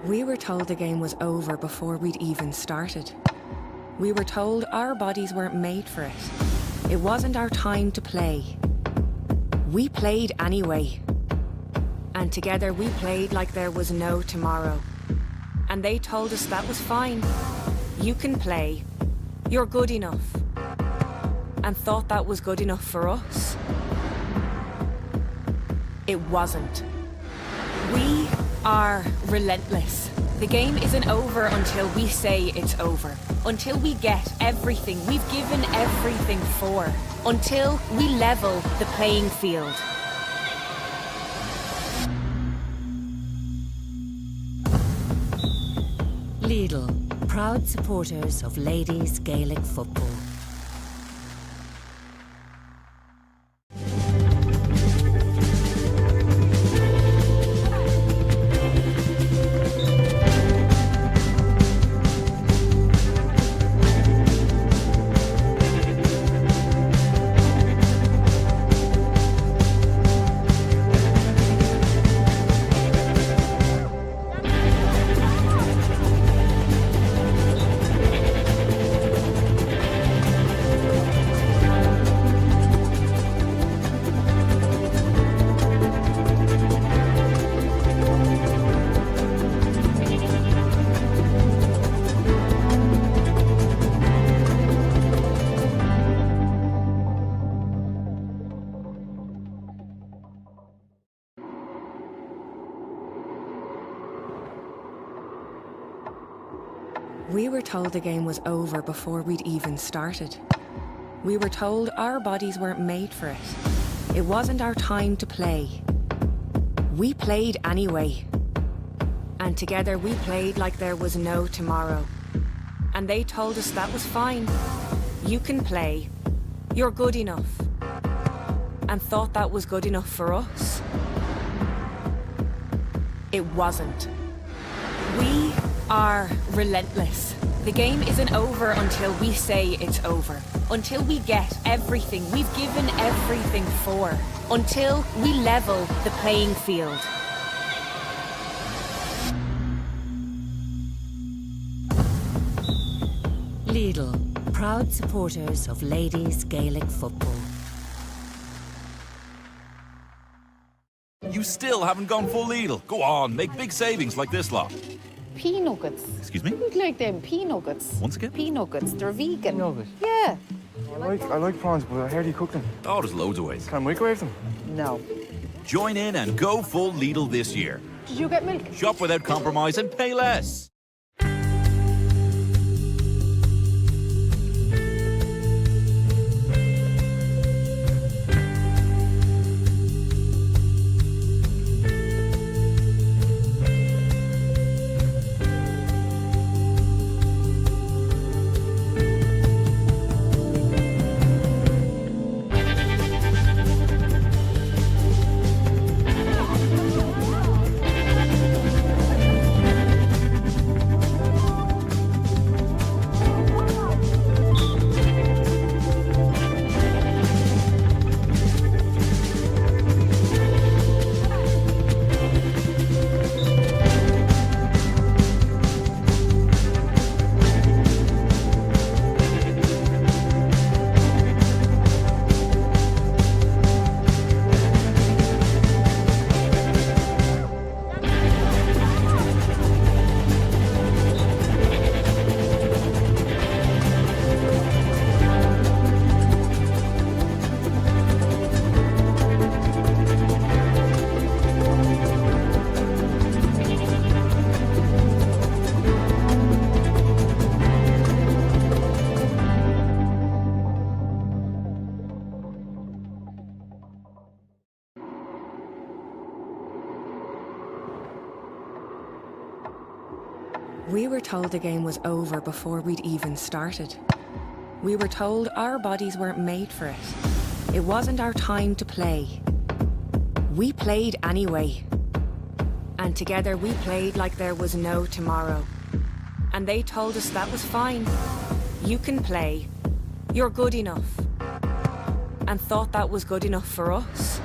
We were told the game was over before we'd even started. We were told our bodies weren't made for it. It wasn't our time to play. We played anyway. And together we played like there was no tomorrow. And they told us that was fine. You can play. You're good enough. And thought that was good enough for us. It wasn't. We are relentless. The game isn't over until we say it's over. Until we get everything we've given everything for. Until we level the playing field. Lidl, proud supporters of ladies Gaelic football. We were told the game was over before we'd even started. We were told our bodies weren't made for it. It wasn't our time to play. We played anyway. And together we played like there was no tomorrow. And they told us that was fine. You can play. You're good enough. And thought that was good enough for us. It wasn't. We are relentless. The game isn't over until we say it's over. Until we get everything we've given everything for. Until we level the playing field. Lidl, proud supporters of ladies Gaelic football. You still haven't gone full Lidl. Go on, make big savings like this lot. Pea nuggets. Excuse me? You'd like them pea nuggets. Once again? Pea nuggets. They're vegan. Nugget? Yeah. I like prawns, but how do you cook them? Oh, there's loads of ways. Can I microwave them? No. Join in and go full Lidl this year. Did you get milk? Shop without compromise and pay less. We were told the game was over before we'd even started. We were told our bodies weren't made for it. It wasn't our time to play. We played anyway. And together we played like there was no tomorrow. And they told us that was fine. You can play. You're good enough. And thought that was good enough for us.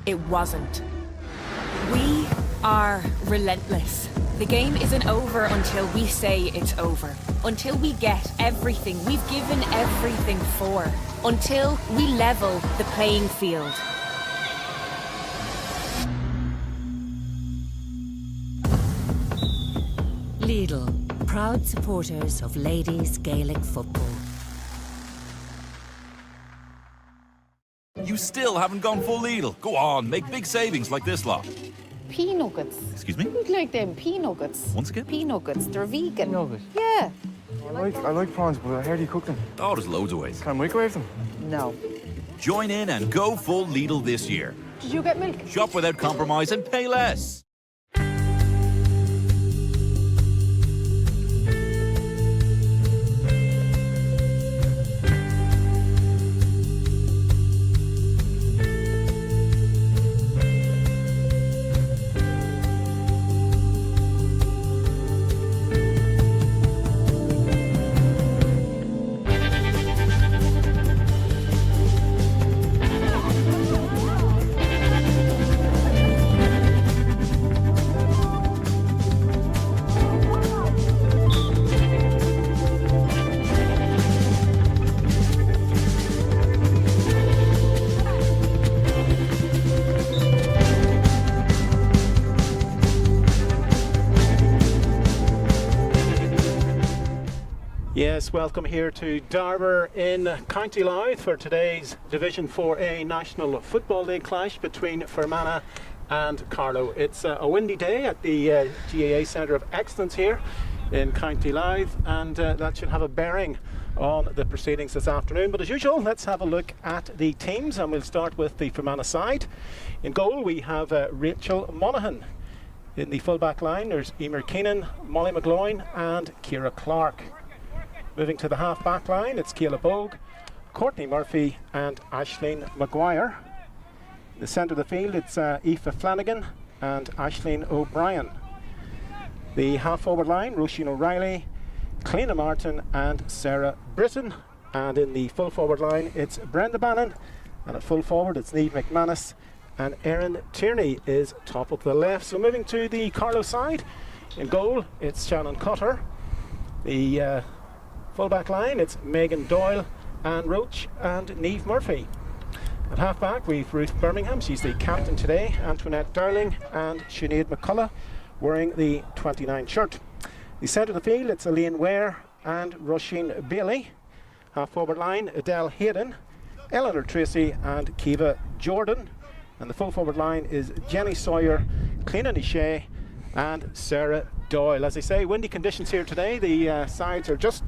It wasn't. We are relentless. The game isn't over until we say it's over. Until we get everything we've given everything for. Until we level the playing field. Lidl, proud supporters of ladies Gaelic football. You still haven't gone full Lidl. Go on, make big savings like this lot. Pea nuggets. Excuse me? You'd like them pea nuggets. Once again? Pea nuggets. They're vegan. Nugget? Yeah. I like prawns, but how do you cook them? Oh, there's loads of ways. Can I microwave them? No. Join in and go full Lidl this year. Did you get milk? Shop without compromise and pay less. Yes, welcome here to Darver in County Louth for today's Division 4A National Football League clash between Fermanagh and Carlow. It's a windy day at the GAA Centre of Excellence here in County Louth, and that should have a bearing on the proceedings this afternoon. But as usual, let's have a look at the teams, and we'll start with the Fermanagh side. In goal we have Rachel Monaghan. In the full-back line there's Emer Keenan, Molly McGloin and Ciara Clark. Moving to the half-back line, it's Keela Bogue, Courtney Murphy and Aisling Maguire. In the centre of the field, it's Aoife Flanagan and Aisling O'Brien. The half-forward line, Roisin O'Reilly, Cleena Martin and Sarah Britton. And in the full-forward line, it's Brenda Bannon. And at full-forward, it's Niamh McManus. And Erin Tierney is top of the left. So moving to the Carlow side, in goal, it's Shannon Cutter. The full-back line, it's Megan Doyle, Anne Roach and Niamh Murphy. At half-back, we've Ruth Birmingham, she's the captain today, Antoinette Darling and Sinead McCullough wearing the 29 shirt. The centre of the field, it's Elaine Ware and Roisin Bailey. Half-forward line, Adele Hayden, Eleanor Tracy and Kiva Jordan. And the full-forward line is Jenny Sawyer, Cleena Nishay and Sarah Doyle. As I say, windy conditions here today. The sides are just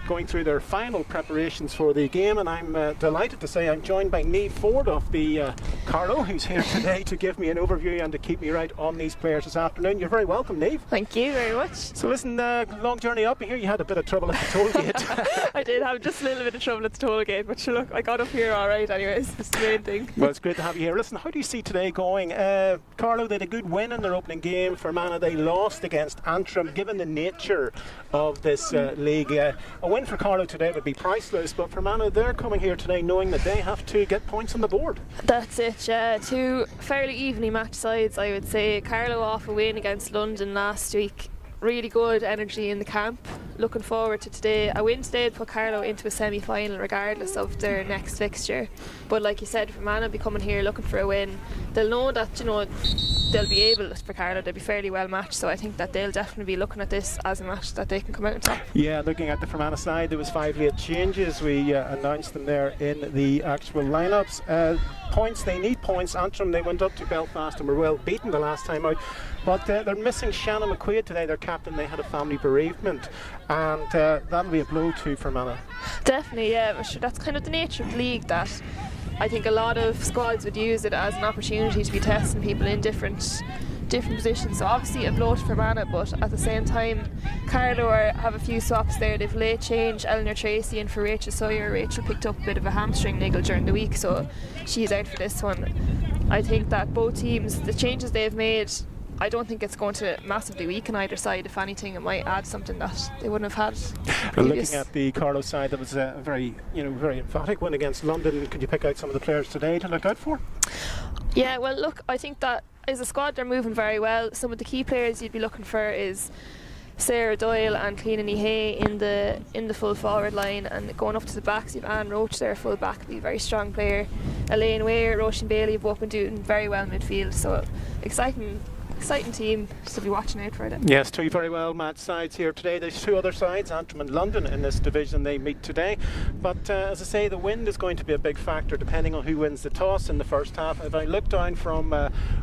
going through their final preparations for the game, and I'm delighted to say I'm joined by Niamh Ford of the Carlow, who's here today to give me an overview and to keep me right on these players this afternoon. You're very welcome, Niamh. Thank you very much. So listen, long journey up here. You had a bit of trouble at the toll gate. I did have just a little bit of trouble at the toll gate, but sure, look, I got up here all right anyways. That's the main thing. Well, it's great to have you here. Listen, how do you see today going? Carlow, they had a good win in their opening game. Fermanagh, they lost against Antrim. Given the nature of this league, a win for Carlow today would be priceless, but Fermanagh, they're coming here today knowing that they have to get points on the board. That's it, yeah. Two fairly evenly matched sides, I would say. Carlow off a win against London last week. Really good energy in the camp. Looking forward to today. A win today would put Carlow into a semi-final regardless of their next fixture. But like you said, Fermanagh will be coming here looking for a win. They'll know that, you know, they'll be able, for Carlow, they'll be fairly well matched, so I think that they'll definitely be looking at this as a match that they can come out on top. Yeah, looking at the Fermanagh side, there was 5 late changes. We announced them there in the actual lineups. Points, they need points. Antrim, they went up to Belfast and were well beaten the last time out, but they're missing Shannon McQuaid today, their captain. They had a family bereavement, and that'll be a blow to Fermanagh. Definitely, yeah, but sure, that's kind of the nature of the league, that I think a lot of squads would use it as an opportunity to be testing people in different positions. So obviously a blow to Fermanagh, but at the same time Carlow have a few swaps there. They've late change Eleanor Tracy in for Rachel Sawyer. Rachel picked up a bit of a hamstring niggle during the week, so she's out for this one. I think that both teams, the changes they've made, I don't think it's going to massively weaken either side. If anything, it might add something that they wouldn't have had. Well, looking at the Carlow side, that was a very emphatic win against London. Could you pick out some of the players today to look out for? Yeah, well, look, I think that as a squad, they're moving very well. Some of the key players you'd be looking for is Sarah Doyle and Clean Hay in the full forward line, and going up to the backs you've Anne Roach there, full back, be a very strong player. Elaine Weir, Roisin Bailey have both been doing very well in midfield, so exciting team to be watching out for them. Yes, two very well matched sides here today. There's two other sides, Antrim and London, in this division. They meet today. But as I say, the wind is going to be a big factor depending on who wins the toss in the first half. If I look down from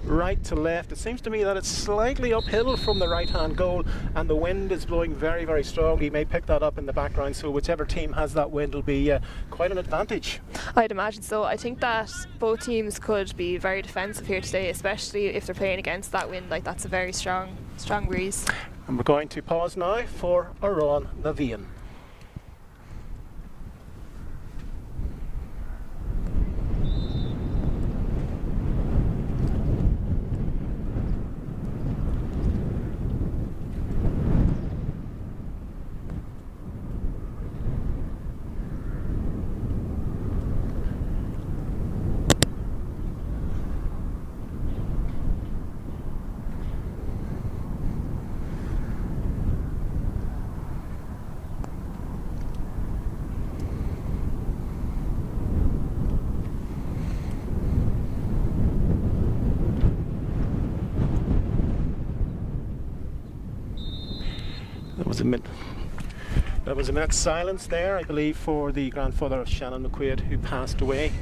right to left, it seems to me that it's slightly uphill from the right-hand goal, and the wind is blowing very, very strong. You may pick that up in the background, so whichever team has that wind will be quite an advantage. I'd imagine so. I think that both teams could be very defensive here today, especially if they're playing against that wind. Like, that's a very strong breeze. And we're going to pause now for Aran Navian. That was a minute's silence there, I believe, for the grandfather of Shannon McQuaid, who passed away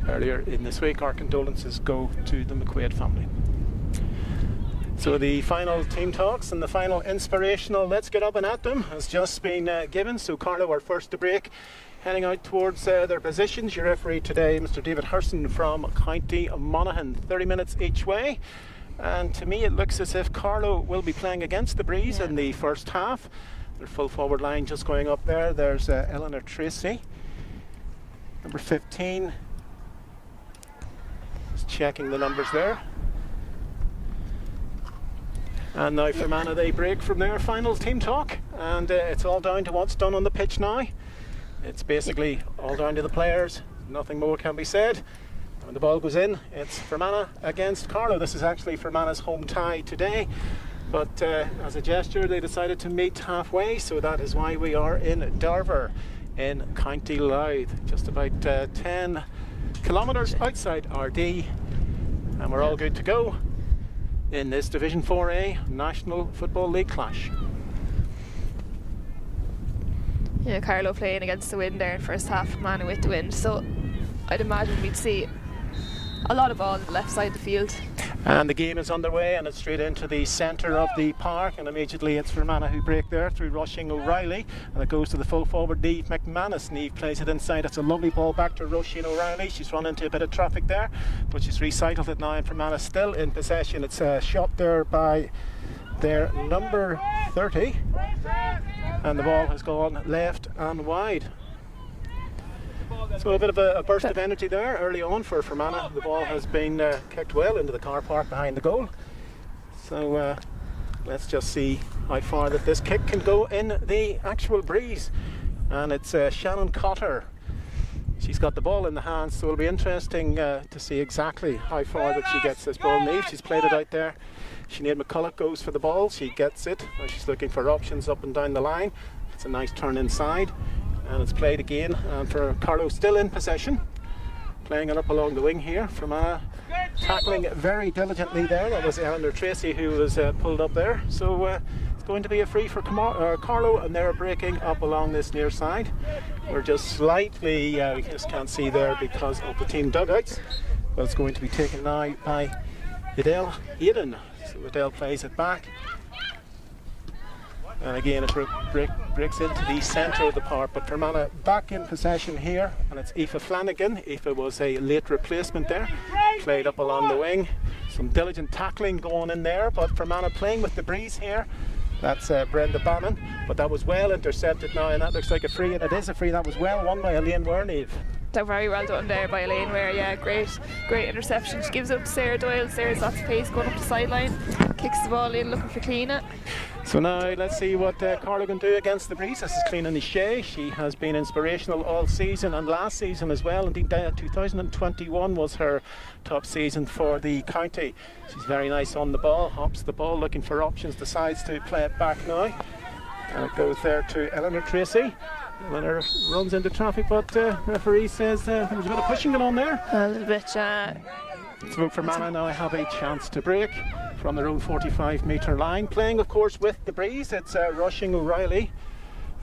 earlier in this week. Our condolences go to the McQuaid family. So the final team talks and the final inspirational "let's get up and at them" has just been given. So Carlow are first to break, heading out towards their positions. Your referee today, Mr. David Hurson from County Monaghan. 30 minutes each way. And to me it looks as if Carlow will be playing against the breeze in the first half. Their full forward line just going up there. There's Eleanor Tracy, number 15. Just checking the numbers there. And now Fermanagh, they break from their final team talk, and it's all down to what's done on the pitch now. It's basically all down to the players. Nothing more can be said. When the ball goes in, it's Fermanagh against Carlow. This is actually Fermanagh's home tie today, but as a gesture they decided to meet halfway, so that is why we are in Darver in County Louth, just about 10 kilometres outside RD, and we're all good to go in this Division 4A National Football League clash. Yeah, Carlow playing against the wind there in first half, Fermanagh with the wind, so I'd imagine we'd see a lot of ball on the left side of the field. And the game is underway, and it's straight into the centre of the park, and immediately it's Fermanagh who break there through Roisin O'Reilly, and it goes to the full forward Niamh McManus. Niamh plays it inside. It's a lovely ball back to Roisin O'Reilly. She's run into a bit of traffic there, but she's recycled it now, and Fermanagh still in possession. It's a shot there by their number 30, and the ball has gone left and wide. So a bit of a burst of energy there early on for Fermanagh. The ball has been kicked well into the car park behind the goal. So let's just see how far that this kick can go in the actual breeze. And it's Shannon Cotter. She's got the ball in the hands, so it'll be interesting to see exactly how far that she gets this ball. Niamh, she's played it out there. Sinead McCulloch goes for the ball. She gets it. Now she's looking for options up and down the line. It's a nice turn inside. And it's played again, and for Carlow still in possession, playing it up along the wing here. Fermanagh tackling very diligently there. That was Eleanor Tracy who was pulled up there. So it's going to be a free for Carlow, and they're breaking up along this near side. We're just slightly, we just can't see there because of the team dugouts, but it's going to be taken now by Adele Aiden. So Adele plays it back. And again it breaks into the centre of the park, but Fermanagh back in possession here, and it's Aoife Flanagan. Aoife was a late replacement there, played up along the wing. Some diligent tackling going in there, but Fermanagh playing with the breeze here. That's Brenda Bannon, but that was well intercepted now, and that looks like a free, and it is a free. That was well won by Elaine Wernive. They're very well done there by Elaine Ware. Yeah, great interception. She gives it up to Sarah Doyle. Sarah's lots of pace going up the sideline, kicks the ball in, looking for Cleena. So now let's see what Carlow can do against the breeze. This is Clean Shea. She has been inspirational all season and last season as well. Indeed, 2021 was her top season for the county. She's very nice on the ball, hops the ball, looking for options, decides to play it back now. And it goes there to Eleanor Tracy. Eleanor runs into traffic, but referee says there was a bit of pushing going on there. A little bit, So Fermanagh now have a chance to break from their own 45-metre line. Playing, of course, with the breeze, it's Rushing O'Reilly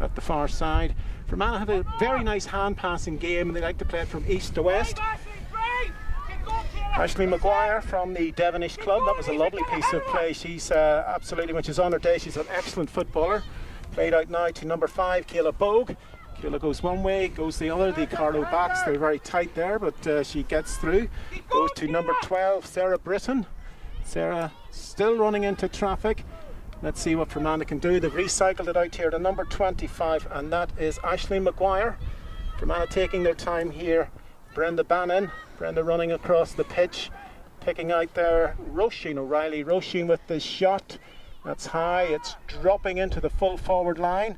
at the far side. Fermanagh have a very nice hand-passing game, and they like to play it from east to west. Ashley Maguire from the Devonish club. That was a lovely piece of play. She's absolutely, when she's on her day, she's an excellent footballer. Played out now to number 5, Kayla Bogue. Kayla goes one way, goes the other. The Carlow backs, they're very tight there, but she gets through. Goes to number 12, Sarah Britton. Sarah still running into traffic. Let's see what Fermanagh can do. They've recycled it out here to number 25, and that is Ashley Maguire. Fermanagh taking their time here. Brenda Bannon. Brenda running across the pitch, picking out there Roisin O'Reilly. Roisin with the shot. That's high. It's dropping into the full forward line.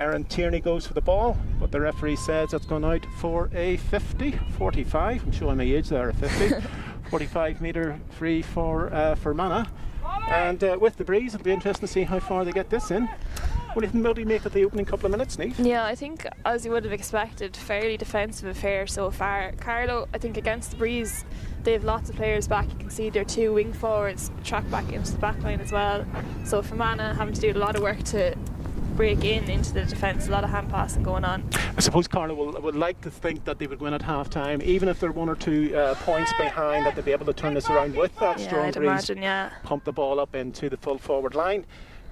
Erin Tierney goes for the ball, but the referee says it's gone out for a 45. I'm showing my age there, a 50. 45-metre free for Fermanagh. And with the breeze, it'll be interesting to see how far they get this in. What do you think about make it the opening couple of minutes, Niamh? Yeah, I think, as you would have expected, fairly defensive affair so far. Carlow, I think against the breeze, they have lots of players back. You can see their 2 wing forwards track back into the back line as well. So Fermanagh having to do a lot of work to break into the defence, a lot of hand passing going on. I suppose Carlow would like to think that they would win at half time, even if they're 1 or 2 points behind, that they'd be able to turn this around with that strong breeze. Pump the ball up into the full forward line.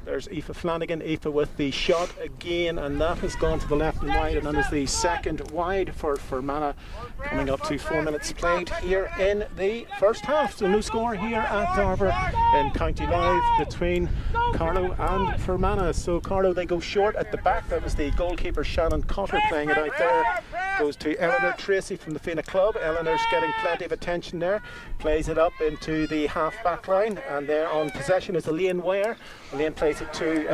There's Aoife Flanagan, Aoife with the shot again, and that has gone to the left and wide, and that is the second wide for Fermanagh, coming up to 4 minutes played here in the first half. So no score here at Darver in County Live between Carlow and Fermanagh. So Carlow, they go short at the back. That was the goalkeeper Shannon Cotter playing it out there. Goes to Eleanor Tracy from the Fianna Club. Eleanor's getting plenty of attention there. Plays it up into the half-back line, and there on possession is Elaine Ware. Elaine plays it to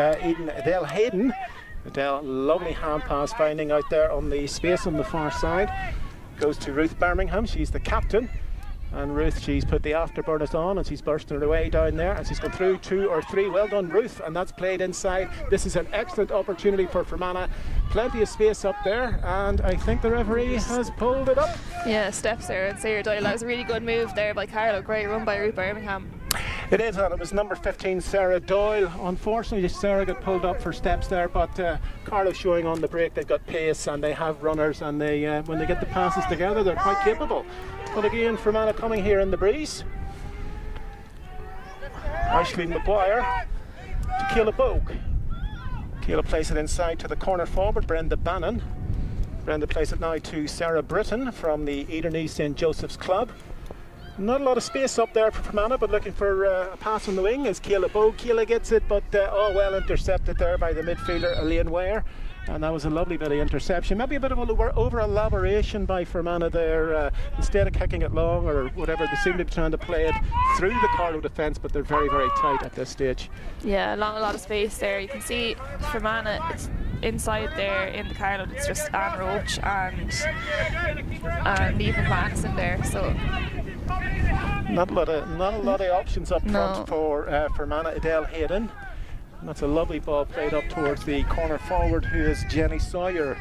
Adele Hayden. Adele, lovely hand pass finding out there on the space on the far side. Goes to Ruth Birmingham, she's the captain. And Ruth, she's put the afterburners on and she's bursting her way down there, and she's gone through 2 or 3. Well done, Ruth, and that's played inside. This is an excellent opportunity for Fermanagh. Plenty of space up there, and I think the referee has pulled it up. Yeah, steps there and Sarah Doyle. That was a really good move there by Carlow. Great run by Ruth Birmingham. It is, and it was number 15, Sarah Doyle. Unfortunately, Sarah got pulled up for steps there, but Carlow showing on the break they've got pace and they have runners, and they when they get the passes together, they're quite capable. But again, Fermanagh coming here in the breeze. Ashley Maguire to Kayla Bogue. Kayla plays it inside to the corner forward, Brenda Bannon. Brenda plays it now to Sarah Britton from the Ederney St Joseph's Club. Not a lot of space up there for Fermanagh, but looking for a pass on the wing is Kayla Bogue. Kayla gets it, but well intercepted there by the midfielder Elaine Ware. And that was a lovely bit of interception. Maybe a bit of an over-elaboration by Fermanagh there. Instead of kicking it long or whatever, they seem to be trying to play it through the Carlow defence, but they're very, very tight at this stage. Yeah, a lot of space there. You can see Fermanagh, it's inside there in the Carlow, it's just Anne Roach and Eva Max in there. So not a lot of options up front for Fermanagh. Adele Hayden. And that's a lovely ball played up towards the corner forward, who is Jenny Sawyer.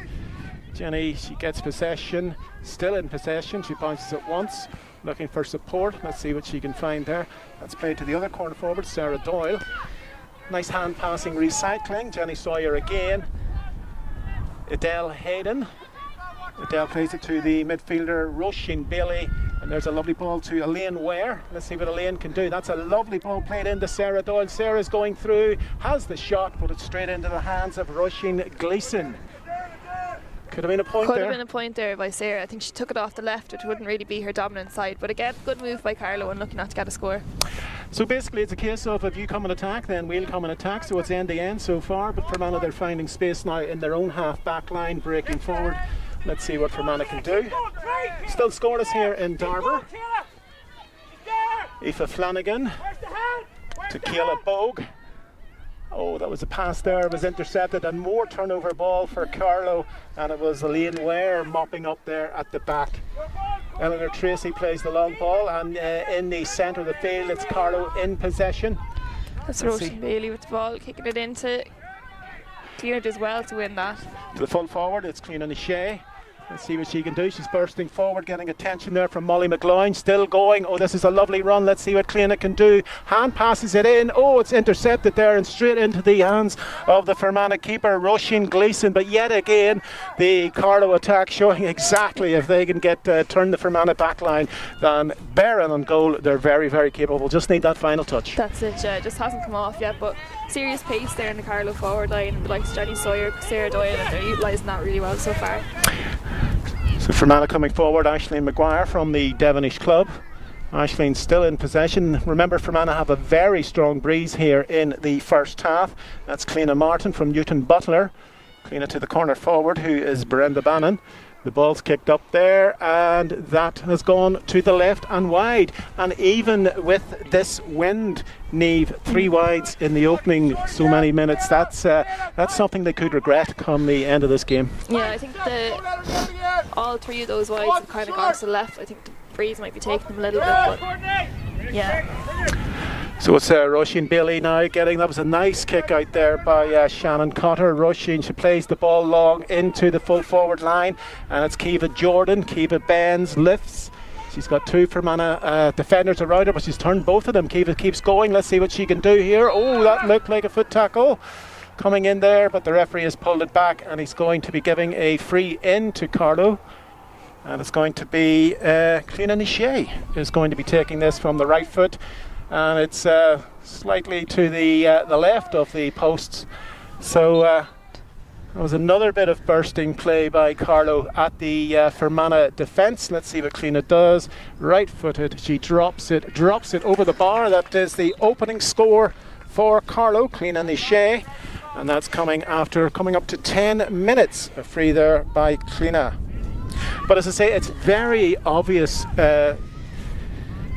Jenny, she gets possession, still in possession. She bounces it once, looking for support. Let's see what she can find there. That's played to the other corner forward, Sarah Doyle. Nice hand passing recycling. Jenny Sawyer again. Adele Hayden. Adele plays it to the midfielder Roisin Bailey, and there's a lovely ball to Elaine Ware. Let's see what Elaine can do. That's a lovely ball played into Sarah Doyle. Sarah's going through, has the shot, but it's straight into the hands of Roisin Gleeson. Could have been a point there. Could have been a point there by Sarah. I think she took it off the left, which wouldn't really be her dominant side. But again, good move by Carlow and looking not to get a score. So basically it's a case of if you come and attack, then we'll come and attack. So it's end to end so far. But Fermanagh, they're finding space now in their own half back line, breaking forward. Let's see what Fermanagh can do. Still scoreless here in Darver. Aoife Flanagan to Kayla Bogue. Oh, that was a pass there, it was intercepted, and more turnover ball for Carlow, and it was Elaine Ware mopping up there at the back. Eleanor Tracy plays the long ball, and in the centre of the field it's Carlow in possession. That's Roisin Bailey with the ball, kicking it into Cleared as well to win that. To the full forward, it's Cliona O'Shea. Let's see what she can do. She's bursting forward, getting attention there from Molly McGloin. Still going. Oh, this is a lovely run. Let's see what Cliona can do. Hand passes it in. Oh, it's intercepted there and straight into the hands of the Fermanagh keeper, Roisin Gleeson. But yet again, the Carlow attack showing exactly if they can get turn the Fermanagh back line, then bearing on goal, they're very, very capable. Just need that final touch. That's it, just hasn't come off yet, but serious pace there in the Carlow forward line, like Jenny Sawyer, Sarah Doyle, and they're utilising that really well so far. So Fermanagh coming forward, Aisling Maguire from the Devonish club. Aisling still in possession. Remember, Fermanagh have a very strong breeze here in the first half. That's Cliona Martin from Newton Butler. Cliona to the corner forward, who is Brenda Bannon. The ball's kicked up there, and that has gone to the left and wide. And even with this wind, Niamh, 3 wides in the opening so many minutes, that's something they could regret come the end of this game. Yeah, I think all 3 of those wides have kind of gone to the left. I think the breeze might be taking them a little bit, but yeah. So it's Roisin Bailey now getting, that was a nice kick out there by Shannon Cotter. Roisin, she plays the ball long into the full forward line, and it's Kiva Jordan. Kiva bends, lifts. She's got 2 Fermanagh defenders around her, but she's turned both of them. Kiva keeps going. Let's see what she can do here. Oh, that looked like a foot tackle coming in there, but the referee has pulled it back, and he's going to be giving a free in to Carlow. And it's going to be Cliona O'Shea is going to be taking this from the right foot. And it's slightly to the left of the posts. So there was another bit of bursting play by Carlow at the Fermanagh defence. Let's see what Cliona does. Right-footed, she drops it over the bar. That is the opening score for Carlow, Cliona O'Shea, and that's coming after coming up to 10 minutes. A free there by Cliona. But as I say, it's very obvious,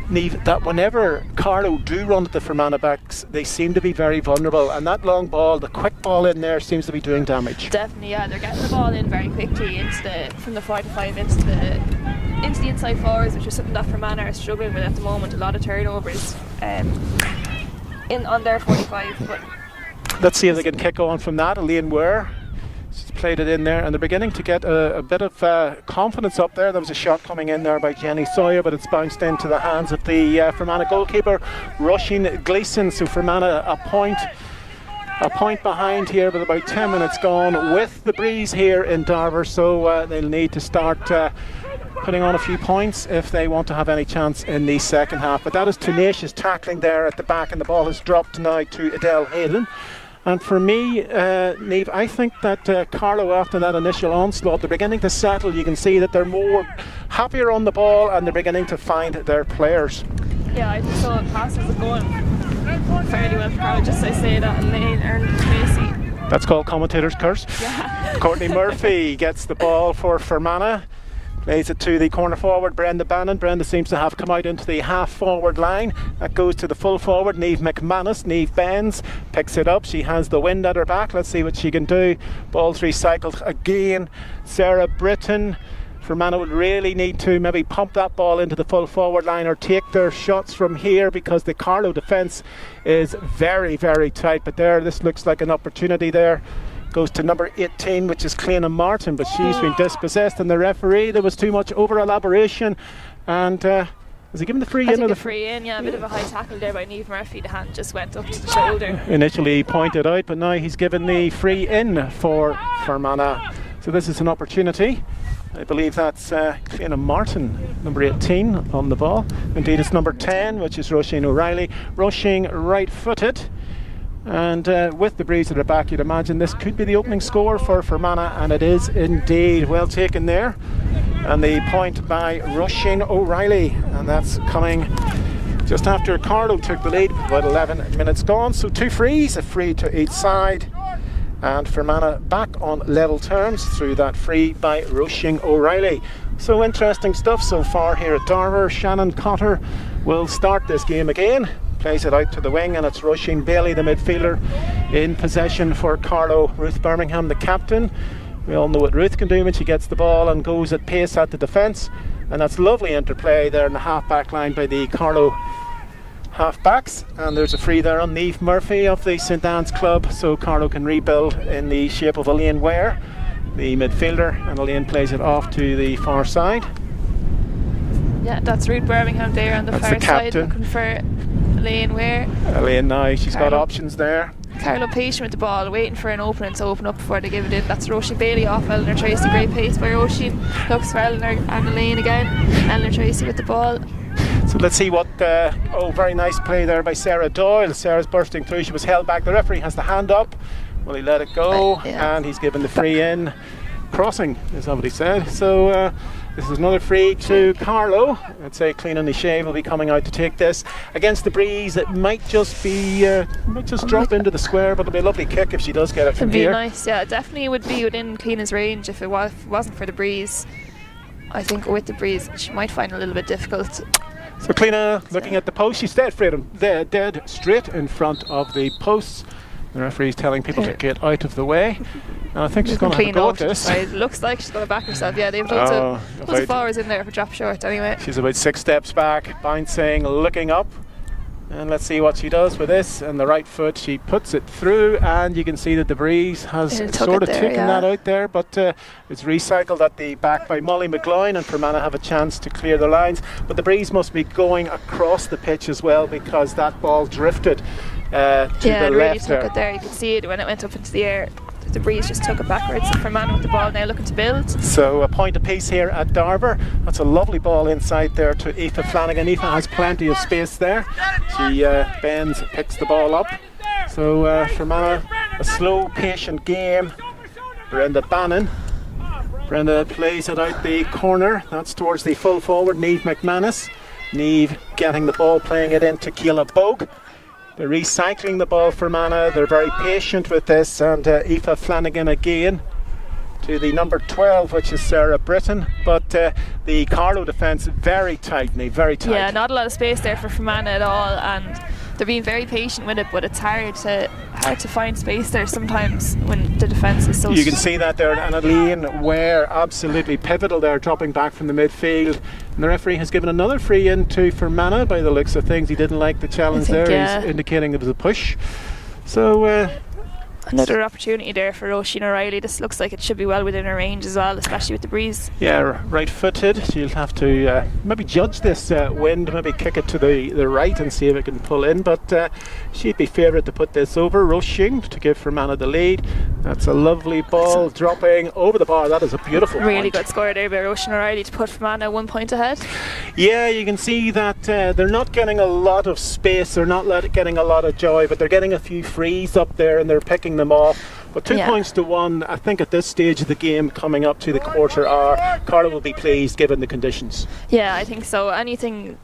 Niamh, that whenever Carlow do run at the Fermanagh backs, they seem to be very vulnerable, and that long ball, the quick ball in there, seems to be doing damage. Definitely, yeah, they're getting the ball in very quickly from the 45 into the inside forwards, which is something that Fermanagh are struggling with at the moment. A lot of turnovers on their 45. But let's see if they can kick on from that. Elaine Ware, she's played it in there, and they're beginning to get a bit of confidence up there. There was a shot coming in there by Jenny Sawyer, but it's bounced into the hands of the Fermanagh goalkeeper, Roisin Gleeson. So Fermanagh a point behind here with about 10 minutes gone with the breeze here in Darver, so they'll need to start putting on a few points if they want to have any chance in the second half. But that is tenacious tackling there at the back, and the ball has dropped now to Adele Hayden. And for me, Niamh, I think that Carlow, after that initial onslaught, they're beginning to settle. You can see that they're more happier on the ball, and they're beginning to find their players. Yeah, I think so. Passes are going fairly well for Carlow, just I say that, and Lane earned Tracy. That's called commentator's curse. Yeah. Courtney Murphy gets the ball for Fermanagh. Plays it to the corner forward, Brenda Bannon. Brenda seems to have come out into the half forward line. That goes to the full forward, Niamh McManus. Niamh bends, picks it up. She has the wind at her back. Let's see what she can do. Ball's recycled again. Sarah Britton. Fermanagh would really need to maybe pump that ball into the full forward line or take their shots from here, because the Carlow defence is very, very tight. But this looks like an opportunity there. Goes to number 18, which is Cliona Martin, but she's been dispossessed, and the referee, there was too much over elaboration, and was he given the free in? I think free in, yeah, a bit of a high tackle there by Niamh Murphy. The hand just went up to the shoulder. Initially pointed out, but now he's given the free in for Fermanagh. So this is an opportunity. I believe that's Cliona Martin, number 18, on the ball. Indeed, it's number 10, which is Roisin O'Reilly. Roisin right-footed. And with the breeze at the back, you'd imagine this could be the opening score for Fermanagh, and it is indeed. Well taken there. And the point by Roisin O'Reilly, and that's coming just after Carlow took the lead, about 11 minutes gone. So 2 frees, a free to each side, and Fermanagh back on level terms through that free by Roisin O'Reilly. So interesting stuff so far here at Darver. Shannon Cotter will start this game again. plays it out to the wing, and it's Roisin Bailey, the midfielder, in possession for Carlow. Ruth Birmingham, the captain. We all know what Ruth can do when she gets the ball and goes at pace at the defence, and that's lovely interplay there in the half-back line by the Carlow half-backs. And there's a free there on Niamh Murphy of the St Anne's club, so Carlow can rebuild in the shape of Elaine Ware, the midfielder, and Elaine plays it off to the far side. Yeah, that's Ruth Birmingham there on the That's far the side, captain. looking for Elaine Ware. Elaine now, she's got Carlow. options there. Carlow patient with the ball, waiting for an opening to open up before they give it in. That's Roisin Bailey off Eleanor Tracy. Great pace by Roisin. Looks for Eleanor and Elaine again. Eleanor Tracy with the ball. So let's see what, very nice play there by Sarah Doyle. Sarah's bursting through, she was held back. The referee has the hand up. Will he let it go? Yeah. And he's given the free in. Crossing is what he said. So this is another free to Carlow. I'd say Clean and Shave will be coming out to take this. Against the breeze, it might just be, might just drop into the square, but it'll be a lovely kick if she does get it from It'd be here. nice, yeah. It definitely would be within Cleana's range if it wasn't for the breeze. I think with the breeze, she might find it a little bit difficult. So Cleana looking at the post, she's dead straight in front of the posts. The referee's telling people to get out of the way. And I think she's going to have a go at this. It looks like she's going to back herself. Yeah, they've loads of forwards in there for drop short anyway. She's about 6 steps back, bouncing, looking up. And let's see what she does with this. And the right foot, she puts it through, and you can see that the breeze has sort of taken that out there, but it's recycled at the back by Molly McGloin, and Fermanagh have a chance to clear the lines. But the breeze must be going across the pitch as well, because that ball drifted to the it really left took there. it there. You could see it when it went up into the air. The breeze just took it backwards. So Fermanagh with the ball now looking to build. So a point apiece here at Darver. That's a lovely ball inside there to Aoife Flanagan. Aoife has plenty of space there. She bends, picks the ball up. So Fermanagh, a slow, patient game. Brenda Bannon. Brenda plays it out the corner. That's towards the full forward, Niamh McManus. Niamh getting the ball, playing it into Keela Bogue. They're recycling the ball for Fermanagh. They're very patient with this, and Aoife Flanagan again to the number 12, which is Sarah Britton. But the Carlow defence very tight, very tight. Yeah, not a lot of space there for Fermanagh at all, and they're being very patient with it, but it's hard to find space there sometimes when the defence is so. You can see that there, and Elaine Ware absolutely pivotal there, dropping back from the midfield. And the referee has given another free in to Fermanagh by the looks of things. He didn't like the challenge there. Yeah. He's indicating there was a push. So another opportunity there for Roisin O'Reilly. This looks like it should be well within her range as well, especially with the breeze. yeah, right-footed. She'll have to maybe judge this wind, maybe kick it to the right and see if it can pull in. But she'd be favourite to put this over. Roisin to give Fermanagh the lead. That's a lovely ball dropping over the bar. That is a beautiful Really point. good score there by Roisin O'Reilly to put Fermanagh 1 point ahead. Yeah, you can see that they're not getting a lot of space, they're not getting a lot of joy, but they're getting a few frees up there and they're picking them off. But 2 points to 1, I think at this stage of the game, coming up to the quarter hour, Carlow will be pleased given the conditions. Yeah, I think so. Anything,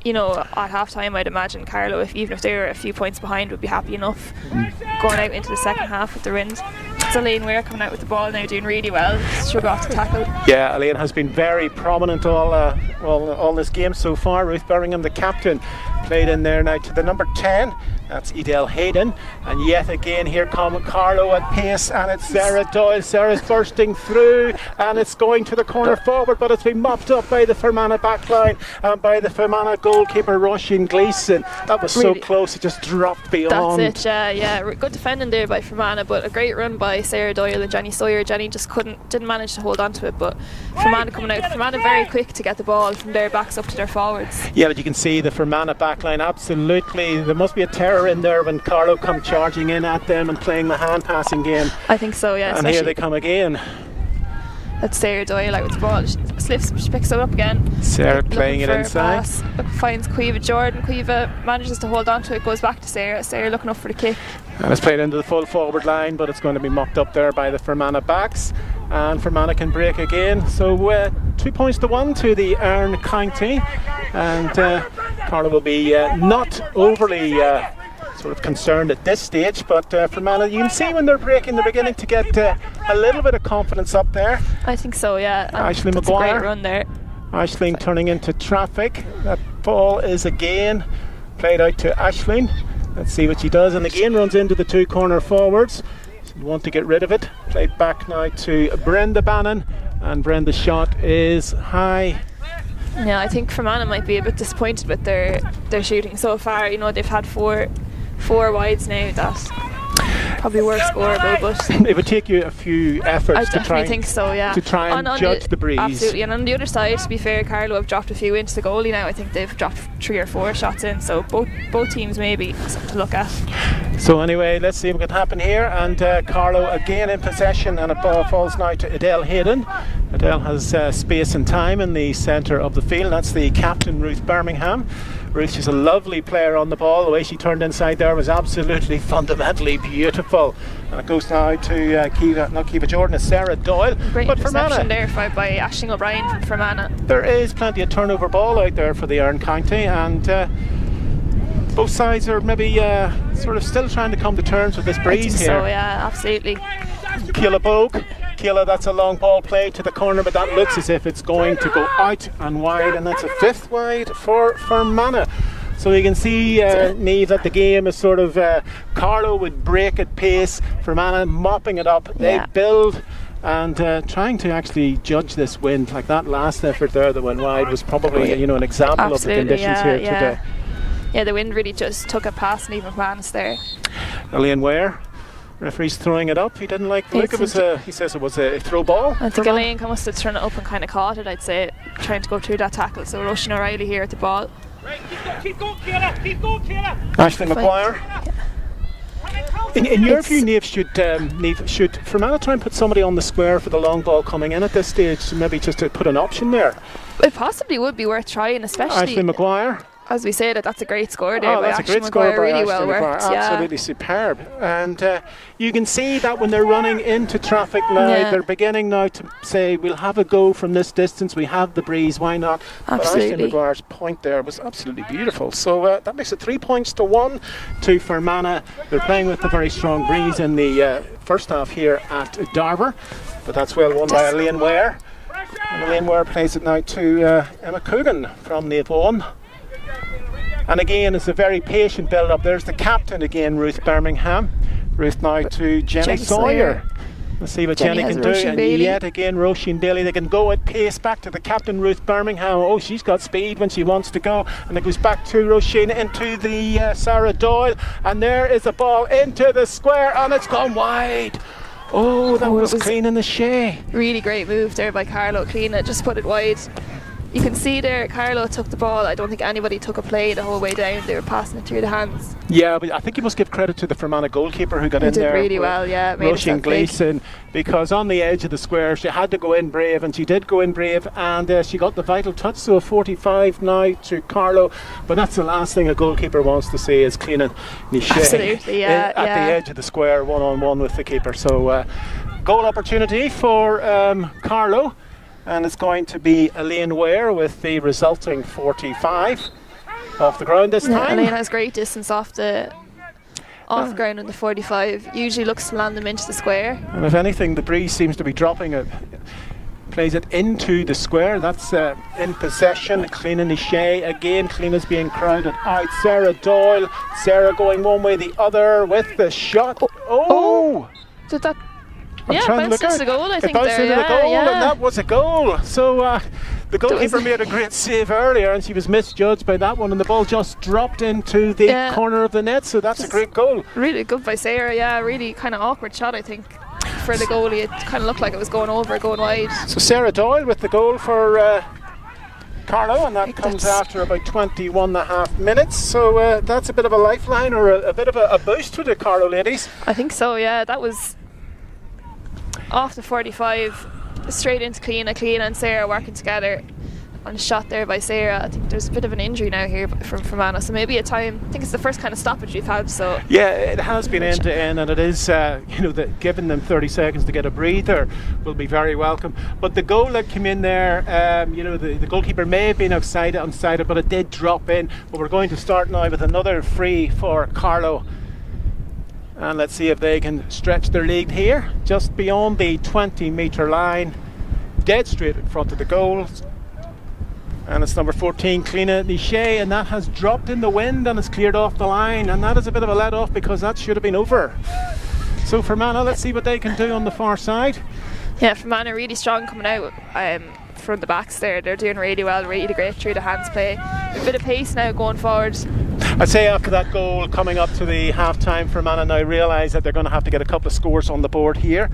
at half time, I'd imagine Carlow, even if they were a few points behind, would be happy enough going out into the second half with the wind. It's Elaine Ware coming out with the ball now, doing really well. She'll go off to tackle. Yeah, Elaine has been very prominent all this game so far. Ruth Birmingham, the captain, played in there now to the number 10. That's Edel Hayden, and yet again here come Carlow at pace, and it's Sarah Doyle. Sarah's bursting through, and it's going to the corner forward, but it's been mopped up by the Fermanagh backline and by the Fermanagh goalkeeper Roisin Gleeson. That was so close, it just dropped beyond. That's it, yeah. Good defending there by Fermanagh, but a great run by Sarah Doyle and Jenny Sawyer. Jenny just didn't manage to hold on to it, but Fermanagh coming out. Fermanagh very quick to get the ball from their backs up to their forwards. Yeah, but you can see the Fermanagh backline, absolutely. There must be a terror in there when Carlow come charging in at them and playing the hand passing game. I think so, yeah. And here they come again. That's Sarah Doyle out with the ball. She slips, she picks it up again. Sarah playing it inside. Finds Cueva Jordan. Cueva manages to hold on to it, goes back to Sarah. Sarah looking up for the kick. And it's played into the full forward line, but it's going to be mopped up there by the Fermanagh backs. And Fermanagh can break again. So 2 points to 1 to the Erne County. And Carlow will be not overly sort of concerned at this stage, but Fermanagh, you can see when they're breaking, they're beginning to get a little bit of confidence up there. I think so, yeah. Aisling that's Maguire. a great run there. Aisling turning into traffic. That ball is again Played out to Aisling. Let's see what she does. And again runs into the 2 corner forwards. She'll want to get rid of it. Played back now to Brenda Bannon. And Brenda's shot is high. Yeah, I think Fermanagh might be a bit disappointed with their shooting so far. You know, they've had four wides now that probably were scoreable, but it would take you a few efforts I to definitely try think so, yeah. to try and judge the breeze. Absolutely, and on the other side, to be fair, Carlow have dropped a few into the goalie now. I think they've dropped 3 or 4 shots in, so both teams maybe something to look at. So anyway, let's see what can happen here. And Carlow again in possession, and a ball falls now to Adele Hayden. Adele has space and time in the centre of the field. That's the captain, Ruth Birmingham. Ruth, she's a lovely player on the ball. The way she turned inside there was absolutely fundamentally beautiful. And it goes now to Kiva Jordan, it's Sarah Doyle. Great but interception there by Aisling O'Brien from Fermanagh. There is plenty of turnover ball out there for the Erne County, and both sides are maybe sort of still trying to come to terms with this breeze I think here. So yeah, absolutely. Keela Bogue. Keela, that's a long ball play to the corner, but that looks as if it's going to go out and wide, and that's a 5th wide for Fermanagh. So you can see, Niamh, that the game is sort of Carlow would break at pace, Fermanagh mopping it up. They build and trying to actually judge this wind. Like that last effort there that went wide was probably an example of the conditions here today. Yeah, the wind really just took it past Niamh McManus there. Elaine Ware. Referee's throwing it up. He didn't like the look. He says it was a throw ball. I think Elaine must have thrown it up and kind of caught it, I'd say, trying to go through that tackle. So Roisin O'Reilly here at the ball. Right, keep going, Keela. Aisling Maguire. In your view, Niamh, should Fermanagh try and put somebody on the square for the long ball coming in at this stage? Maybe just to put an option there. It possibly would be worth trying, especially Aisling Maguire. As we said, that's a great score there. Oh, that's a great score by really Aisling well Maguire. worked. Absolutely superb. And you can see that when they're running into traffic now, they're beginning now to say, we'll have a go from this distance. We have the breeze. Why not? Absolutely. But Aisling Maguire's point there was absolutely beautiful. So that makes it 3 points to 1 to Fermanagh. They're playing with a very strong breeze in the first half here at Darver, but that's well won by Elaine Ware. And Elaine Ware plays it now to Emma Coogan from Naomh Eoin. And again, it's a very patient build-up. There's the captain again, Ruth Birmingham. Ruth now to Jenny Sawyer. Let's see what Jenny can do. And yet again, Roisin Bailey. They can go at pace back to the captain, Ruth Birmingham. Oh, she's got speed when she wants to go. And it goes back to Roisin into the Sarah Doyle. And there is a ball into the square, and it's gone wide. Oh, that was clean in the shea. Really great move there by Carlow. Clean it, just put it wide. You can see there, Carlow took the ball. I don't think anybody took a play the whole way down. They were passing it through the hands. Yeah, but I think you must give credit to the Fermanagh goalkeeper who got in there. Did really well, yeah. Roisin Gleeson, because on the edge of the square she had to go in brave, and she did go in brave, and she got the vital touch. So a 45 now to Carlow, but that's the last thing a goalkeeper wants to see is cleaning Absolutely, yeah. at the edge of the square, one-on-one with the keeper. So goal opportunity for Carlow. And it's going to be Elaine Ware with the resulting 45 off the ground this time. Elaine has great distance off the ground on the 45. Usually looks to land them into the square. And if anything, the breeze seems to be dropping it. Plays it into the square. That's in possession. Clean in the shea again. Clean is being crowded out. Sarah Doyle. Sarah going one way, the other with the shot. Oh! Did that? I'm bounced into the goal, I think. It bounced into the goal, and that was a goal. So the goalkeeper made a great save earlier, and she was misjudged by that one, and the ball just dropped into the corner of the net. So that's a great goal. Really good by Sarah. Yeah, really kind of awkward shot, I think, for the goalie. It kind of looked like it was going over, going wide. So Sarah Doyle with the goal for Carlow, and that comes after about 21.5 minutes. So that's a bit of a lifeline, or a bit of a boost to the Carlow ladies. I think so. Yeah, that was off the 45, straight into Clean and Sarah working together on a shot there by Sarah. I think there's a bit of an injury now here from Fermanagh, so maybe a time. I think it's the first kind of stoppage we've had. So yeah, it has been end to end, and it is giving them 30 seconds to get a breather will be very welcome. But the goal that came in there, the goalkeeper may have been onside, but it did drop in. But we're going to start now with another free for Carlow. And let's see if they can stretch their lead here, just beyond the 20-metre line, dead straight in front of the goal. And it's number 14, Cliona Nichet, and that has dropped in the wind and it's cleared off the line, and that is a bit of a let off because that should have been over. So Fermanagh, let's see what they can do on the far side. Yeah, Fermanagh really strong coming out from the backs there. They're doing really well, really great through the hands play. A bit of pace now going forward. I'd say after that goal coming up to the half-time, Fermanagh now realise that they're going to have to get a couple of scores on the board here.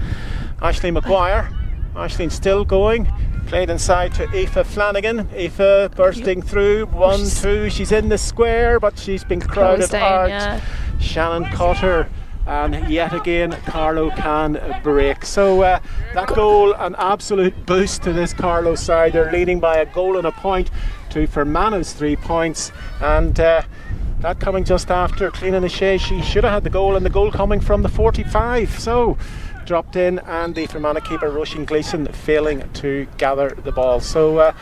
Aisling Maguire, Aisling still going. Played inside to Aoife Flanagan. Aoife bursting through, 1-2. She's in the square, but she's been crowded hard. Yeah. Shannon caught her, and yet again Carlow can break. So that goal, an absolute boost to this Carlow side. They're leading by a goal and a point to Fermanagh's 3 points, and that coming just after Cliona Nichet. She should have had the goal, and the goal coming from the 45. So dropped in, and the Fermanagh keeper Roisin Gleeson failing to gather the ball. So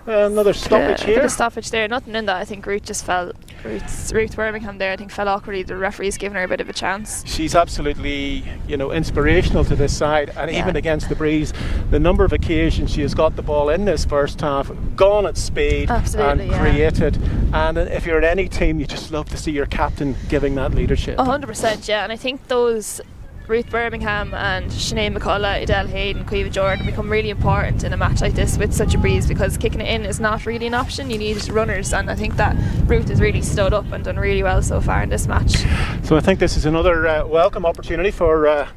another stoppage here. A bit of stoppage there, nothing in that. I think Ruth just fell. Ruth Birmingham there, I think, fell awkwardly. The referee's given her a bit of a chance. She's absolutely, inspirational to this side, and even against the breeze, the number of occasions she has got the ball in this first half, gone at speed, and created. And if you're at any team, you just love to see your captain giving that leadership. 100%, yeah. And I think those Ruth Birmingham and Sinead McCullough, Adele Hayden, Caoimhe Jordan become really important in a match like this with such a breeze, because kicking it in is not really an option. You need runners, and I think that Ruth has really stood up and done really well so far in this match. So I think this is another welcome opportunity for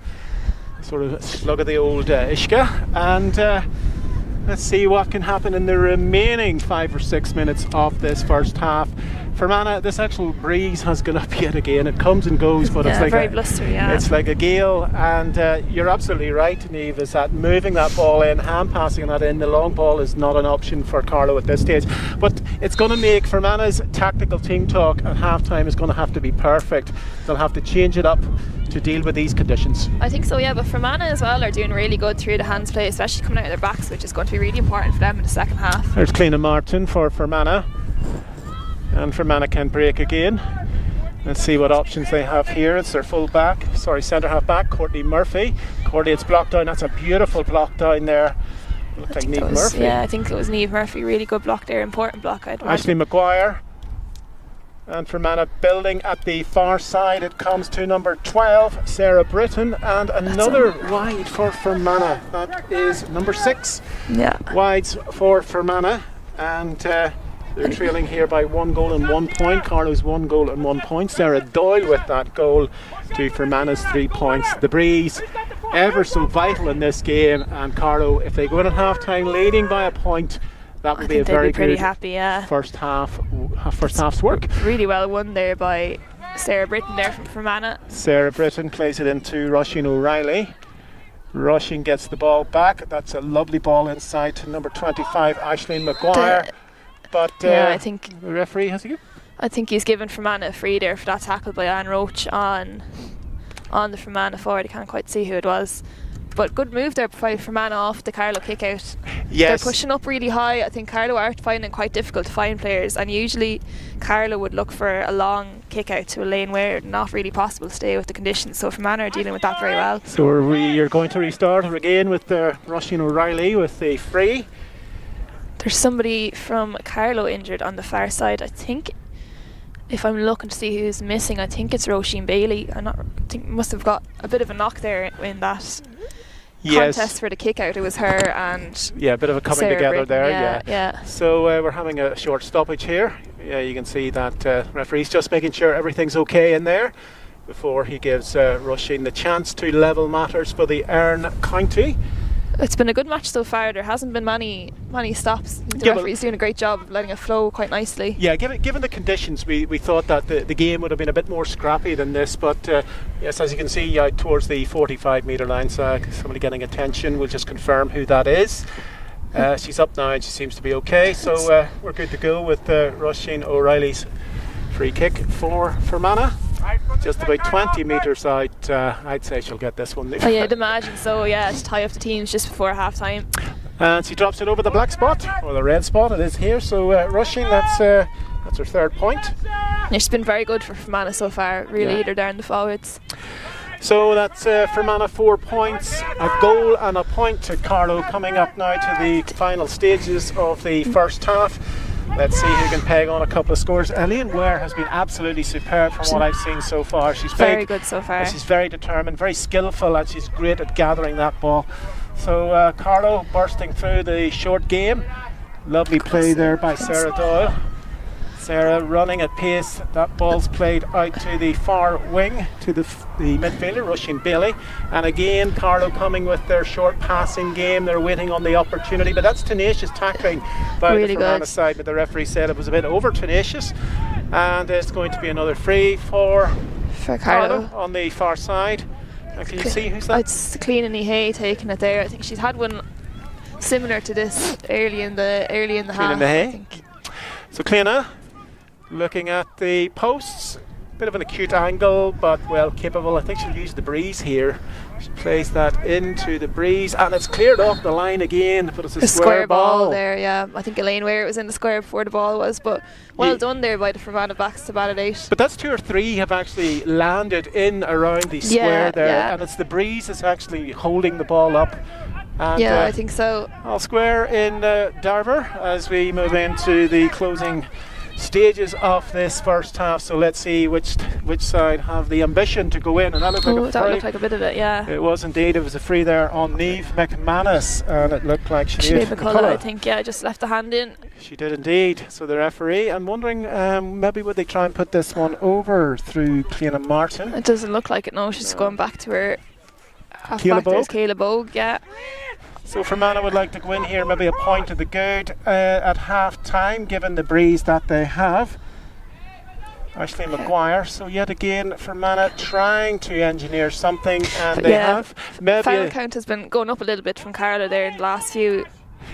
sort of a slug of the old Ishka, and let's see what can happen in the remaining 5 or 6 minutes of this first half. Fermanagh, this actual breeze has gone up yet again. It comes and goes, but it's like very blustery, it's like a gale, and you're absolutely right, Niamh, is that moving that ball in, hand passing that in, the long ball is not an option for Carlow at this stage. But it's going to make Fermanagh's tactical team talk at half-time is going to have to be perfect. They'll have to change it up to deal with these conditions. I think so, yeah, but Fermanagh as well are doing really good through the hands play, especially coming out of their backs, which is going to be really important for them in the second half. There's Cliona Martin for Fermanagh, and Fermanagh can break again. Let's see what options they have here. It's their centre half back, Courtney Murphy. Courtney, it's blocked down. That's a beautiful block down there. Looked like Niamh Murphy. Yeah, I think it was Niamh Murphy. Really good block there, important block, I'd imagine. Aisling Maguire. And Fermanagh building at the far side. It comes to number 12, Sarah Britton, and another wide for Fermanagh. That is number 6. Yeah. Wides for Fermanagh, and they're trailing here by 1 goal and 1 point. Carlow's 1 goal and 1 point. Sarah Doyle with that goal to Fermanagh's 3 points. The breeze, ever so vital in this game, and Carlow, if they go in at half time leading by a point, that would be a very good first half's work. Really well won there by Sarah Britton there from Fermanagh. Sarah Britton plays it into Roisin O'Reilly. Roisin gets the ball back. That's a lovely ball inside to number 25, Aisling Maguire. But I think the referee has a go. I think he's given Fermanagh a free there for that tackle by Anne Roach on the Fermanagh forward. I can't quite see who it was. But good move there by Fermanagh off the Carlow kick out. Yes. They're pushing up really high. I think Carlow are finding it quite difficult to find players, and usually Carlow would look for a long kick out to a lane where not really possible to stay with the conditions. So Fermanagh are dealing with that very well. So you're going to restart again with Roisin O'Reilly with the free. There's somebody from Carlow injured on the far side. I think, if I'm looking to see who's missing, I think it's Roisin Bailey. I think must have got a bit of a knock there in that contest for the kick out. It was her and a bit of a coming Sarah together Britton, there. Yeah. So we're having a short stoppage here. Yeah, you can see that referee's just making sure everything's okay in there before he gives Roisin the chance to level matters for the Erne County. It's been a good match so far. There hasn't been many stops. The referee's doing a great job of letting it flow quite nicely. Yeah, given the conditions, we thought that the game would have been a bit more scrappy than this. But yes, as you can see, towards the 45-metre line, so somebody getting attention. We'll just confirm who that is. She's up now and she seems to be okay. So we're good to go with Roisin O'Reilly's free kick for Fermanagh. Just about 20 metres out, I'd say she'll get this one. Oh yeah, I'd imagine so, yeah, to tie up the teams just before half time. And she drops it over the black spot, or the red spot, it is here. So Roisin, that's her 3rd point. Yeah, she's been very good for Fermanagh so far, really leader there in the forwards. So that's Fermanagh 4 points, a goal and a point to Carlow, coming up now to the final stages of the first half. Let's see who can peg on a couple of scores. Elaine Ware has been absolutely superb from what I've seen so far. She's very good so far. She's very determined, very skillful, and she's great at gathering that ball. So Carlow bursting through the short game. Lovely play there by Sarah Doyle. Sarah running at pace. That ball's played out to the far wing to the midfielder, Roisin Bailey. And again, Carlow coming with their short passing game. They're waiting on the opportunity, but that's tenacious tackling by really the Fermanagh side. But the referee said it was a bit over tenacious, and it's going to be another free for Carlow on the far side. Can you see who's that? It's Clean Hay taking it there. I think she's had one similar to this early in the half. I think. So Cleana looking at the posts, bit of an acute angle, but well capable. I think she'll use the breeze here. She plays that into the breeze, and it's cleared off the line again, but it's a square ball there. Yeah, I think Elaine Ware was in the square before the ball was, but well done there by the Fermanagh backs to bat it out. But that's 2 or 3 have actually landed in around the square there, and it's the breeze that's actually holding the ball up. And I think so. All square in Darver as we move into the closing stages of this first half. So let's see which side have the ambition to go in. And that looked like a bit of it, yeah. It was indeed. It was a free there on Niamh McManus, and it looked like Sinead McCullough, I think, just left the hand in. She did indeed. So the referee, I'm wondering, maybe would they try and put this one over through Cleana Martin? It doesn't look like it, no. She's going back to her Kayla Bogue, yeah. So Fermanagh would like to go in here, maybe a point to the good at half time, given the breeze that they have. Aisling Maguire. So yet again, Fermanagh trying to engineer something, and they have. Maybe final count has been going up a little bit from Carlow there in the last few.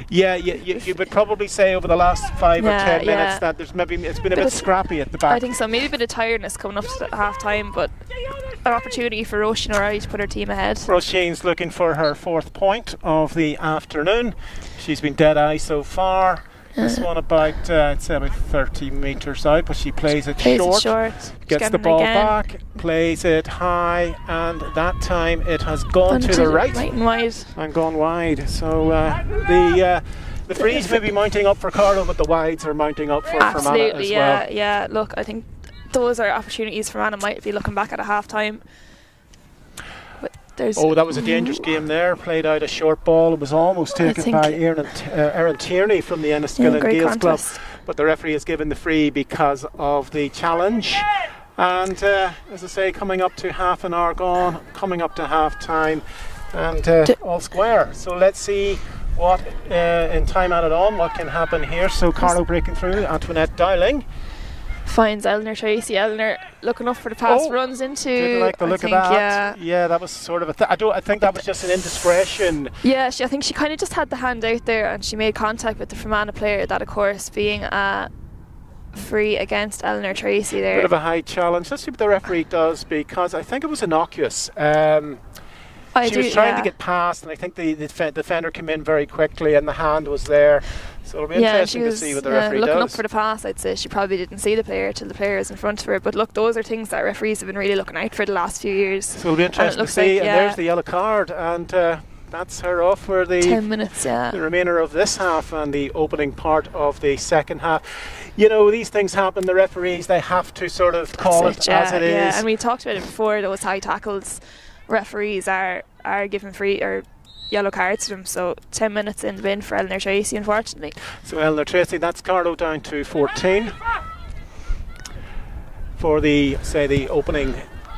Yeah, you would probably say over the last 5 or 10 minutes that there's maybe it's been a bit scrappy at the back. I think so. Maybe a bit of tiredness coming up to half time, but an opportunity for Roisin O'Reilly to put her team ahead. Roisin's looking for her 4th point of the afternoon. She's been dead eye so far. This one about I'd say about 30 metres out, but she plays it short. Gets the ball back, plays it high, and that time it has gone to the right and wide. And gone wide. So the frees may be mounting up for Carlow, but the wides are mounting up for Fermanagh as well. Yeah. Look, I think those are opportunities Fermanagh might be looking back at a half time. That was a dangerous game there. Played out a short ball. It was almost taken by Erin Tierney from the Enniskillen Gales Club, but the referee has given the free because of the challenge. And as I say, coming up to half an hour gone, coming up to half time, and all square. So let's see what in time added on what can happen here. So Carlow breaking through. Antoinette Dowling finds Eleanor Tracy. Eleanor looking up for the pass, runs into. Didn't like the look of that. Yeah, that was sort of a. I think that was just an indiscretion. Yeah, I think she kind of just had the hand out there, and she made contact with the Fermanagh player. That, of course, being free against Eleanor Tracy there. Bit of a high challenge. Let's see what the referee does, because I think it was innocuous. She was trying to get past, and I think the defender came in very quickly, and the hand was there. So it'll be interesting to see what the referee does. Looking up for the pass, I'd say she probably didn't see the player till the player is in front of her. But look, those are things that referees have been really looking out for the last few years. So it'll be interesting to see. And there's the yellow card, and that's her off for the 10 minutes, the remainder of this half and the opening part of the second half. You know, these things happen. The referees, they have to sort of call it as it is. Yeah, and we talked about it before. Those high tackles, referees are giving free or yellow cards to them. So 10 minutes in the bin for Eleanor Tracy, unfortunately. So Eleanor Tracy, that's Carlow down to 14 for the opening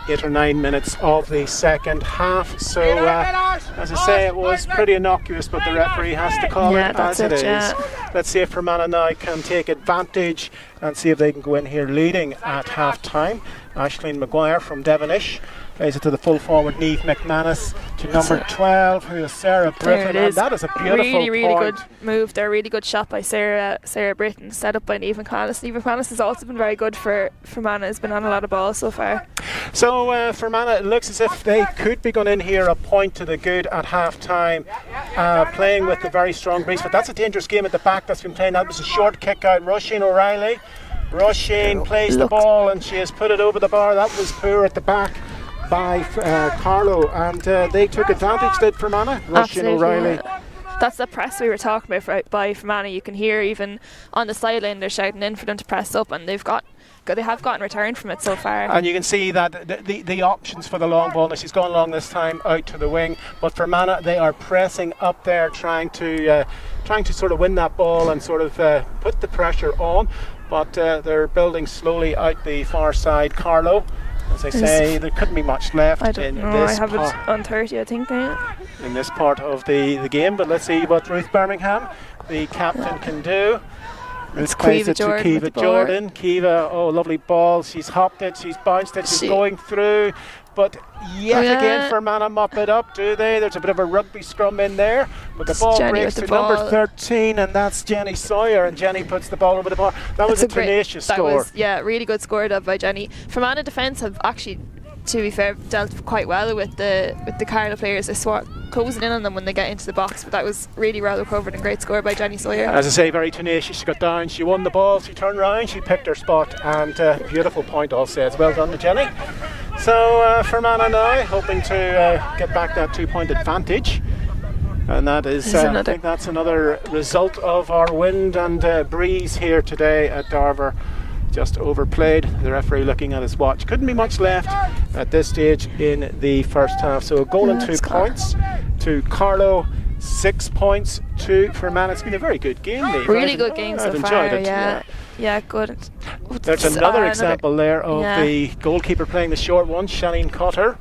8 or 9 minutes of the second half. So as I say, it was pretty innocuous, but the referee has to call it as it is. Let's see if Fermanagh now can take advantage and see if they can go in here leading at half time. Aisling Maguire from Devonish plays it to the full forward Niamh McManus, to number 12, who is Sarah Britton, and that is a beautiful really good move there. Really good shot by Sarah Britton, set up by Niamh McManus. Niamh McManus has also been very good for Fermanagh, has been on a lot of balls so far. So Fermanagh, it looks as if they could be going in here a point to the good at half time, playing with a very strong breeze, but that's a dangerous game at the back that's been playing. That was a short kick out. Roisin O'Reilly. Roisin plays the ball, and she has put it over the bar. That was poor at the back by Carlow, and they took advantage, did Fermanagh. Roisin O'Reilly that's the press we were talking about by Fermanagh. You can hear even on the sideline they're shouting in for them to press up, and they have gotten return from it so far. And you can see that the options for the long ball. Now she's gone long this time out to the wing, but Fermanagh, they are pressing up there, trying to sort of win that ball and sort of put the pressure on. But they're building slowly out the far side. Carlow, as I say, there couldn't be much left in this I have it on 30, I think. In this part of the game. But let's see what Ruth Birmingham, the captain, can do. It's plays Kiva it to Jordan Kiva with the Jordan. Kiva, oh, lovely ball. She's hopped it, she's bounced it, she's going through. But yet again, Fermanagh mop it up, do they? There's a bit of a rugby scrum in there. But the ball breaks to number 13, and that's Jenny Sawyer. And Jenny puts the ball over the bar. That was a tenacious score. Really good score by Jenny. Fermanagh defence have actually, to be fair, dealt quite well with the Carlow players. They closing in on them when they get into the box, but that was really well recovered and great score by Jenny Sawyer. As I say, very tenacious. She got down, she won the ball, she turned around, she picked her spot, and beautiful point all says. Well done to Jenny. So Fermanagh now hoping to get back that 2-point advantage, and that is I think that's another result of our wind and breeze here today at Darver. Just overplayed. The referee looking at his watch. Couldn't be much left at this stage in the first half. So a goal and 2 points to Carlow, 6 points to Fermanagh. It's been a very good game, Lee. Really good game so far. Enjoyed it. Yeah, good. There's another example there of the goalkeeper playing the short one, Shannon Cotter.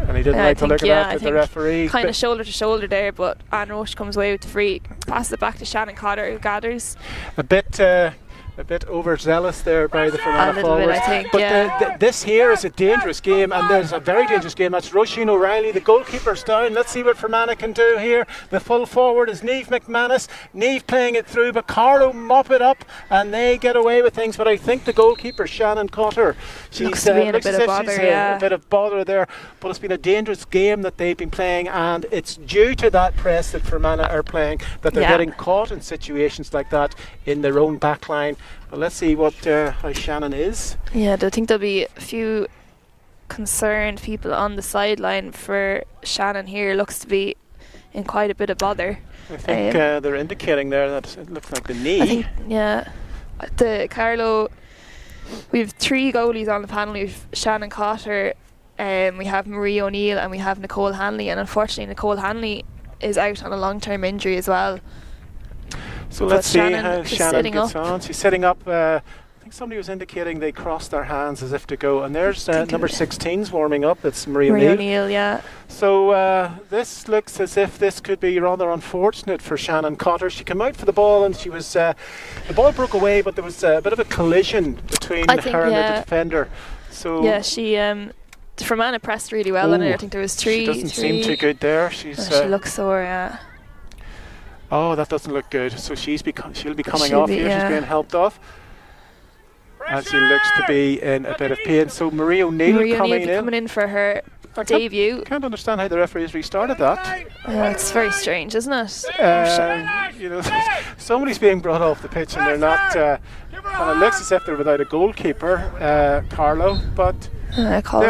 And he didn't like to look at that with the referee. Kind of shoulder to shoulder there, but Anne Roche comes away with the free. Passes it back to Shannon Cotter, who gathers. A bit overzealous there by the Fermanagh forwards. I think, but this here is a dangerous game, and there's a very dangerous game. That's Roisin O'Reilly, the goalkeeper's down. Let's see what Fermanagh can do here. The full forward is Niamh McManus. Niamh playing it through, but Carlow mop it up, and they get away with things. But I think the goalkeeper, Shannon Cotter, looks to be in a bit of bother. A bit of bother there. But it's been a dangerous game that they've been playing, and it's due to that press that Fermanagh are playing that they're getting caught in situations like that in their own back line. Well, let's see what how Shannon is. Yeah, I think there'll be a few concerned people on the sideline for Shannon here. Looks to be in quite a bit of bother. I think they're indicating there that it looks like the knee. I think, the Carlow, we have 3 goalies on the panel. We have Shannon Cotter, we have Marie O'Neill, and we have Nicole Hanley. And unfortunately, Nicole Hanley is out on a long-term injury as well. So let's see how Shannon gets on. She's sitting up. I think somebody was indicating they crossed their hands as if to go. And there's number 16's warming up. It's Marie O'Neill. Yeah. So this looks as if this could be rather unfortunate for Shannon Cotter. She came out for the ball, and she was the ball broke away, but there was a bit of a collision between her and the defender. So yeah, she Fermanagh pressed really well on her. I think there was 3. She doesn't seem too good there. She looks sore. Yeah. Oh, that doesn't look good. So she'll be coming off here. She's being helped off. And she looks to be in a bit of pain. So Marie O'Neill coming in for her debut. Can't understand how the referees restarted that. It's very strange, isn't it? Somebody's being brought off the pitch, and they're not. And it looks as if they're without a goalkeeper, Carlow, but. Called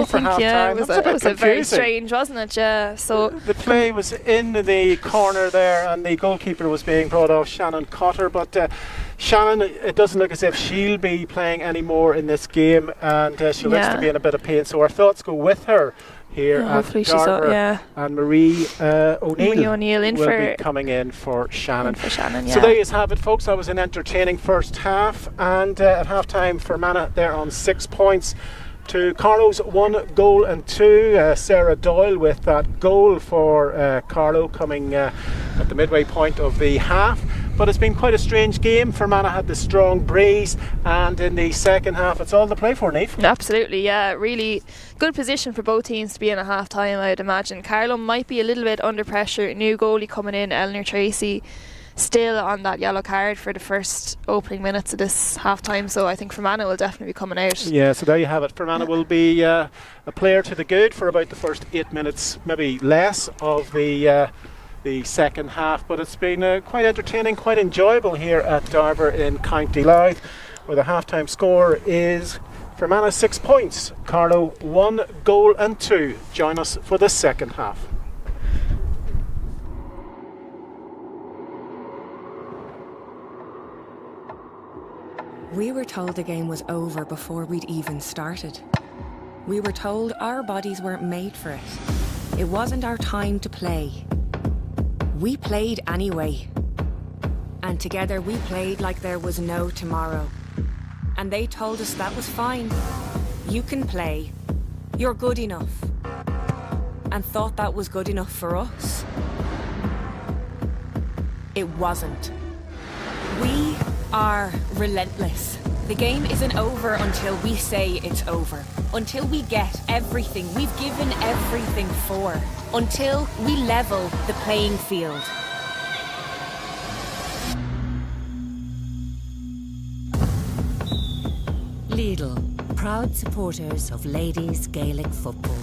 for half-time. Yeah, it was a very strange, wasn't it? Yeah. So the play was in the corner there, and the goalkeeper was being brought off, Shannon Cotter. But Shannon, it doesn't look as if she'll be playing anymore in this game, and she looks to be in a bit of pain. So our thoughts go with her here at Darver, and Marie O'Neill will be coming in for Shannon. So there you have it, folks. That was an entertaining first half, and at half-time Fermanagh there on 6 points to Carlow's 1 goal and 2. Sarah Doyle with that goal for Carlow coming at the midway point of the half. But it's been quite a strange game. Fermanagh had the strong breeze, and in the second half it's all to play for, Niamh. Absolutely, yeah. Really good position for both teams to be in at half time, I'd imagine. Carlow might be a little bit under pressure. New goalie coming in, Eleanor Tracy, still on that yellow card for the first opening minutes of this half time, so I think Fermanagh will definitely be coming out. Yeah, so there you have it. Fermanagh will be a player to the good for about the first 8 minutes, maybe less, of the second half, but it's been quite entertaining, quite enjoyable here at Darver in County Louth, where the half-time score is Fermanagh 6 points, Carlow 1 goal and 2. Join us for the second half. We were told the game was over before we'd even started. We were told our bodies weren't made for it. It wasn't our time to play. We played anyway. And together we played like there was no tomorrow. And they told us that was fine. You can play. You're good enough. And thought that was good enough for us. It wasn't. We are relentless. The game isn't over until we say it's over. Until we get everything we've given everything for. Until we level the playing field. Lidl, proud supporters of ladies Gaelic football.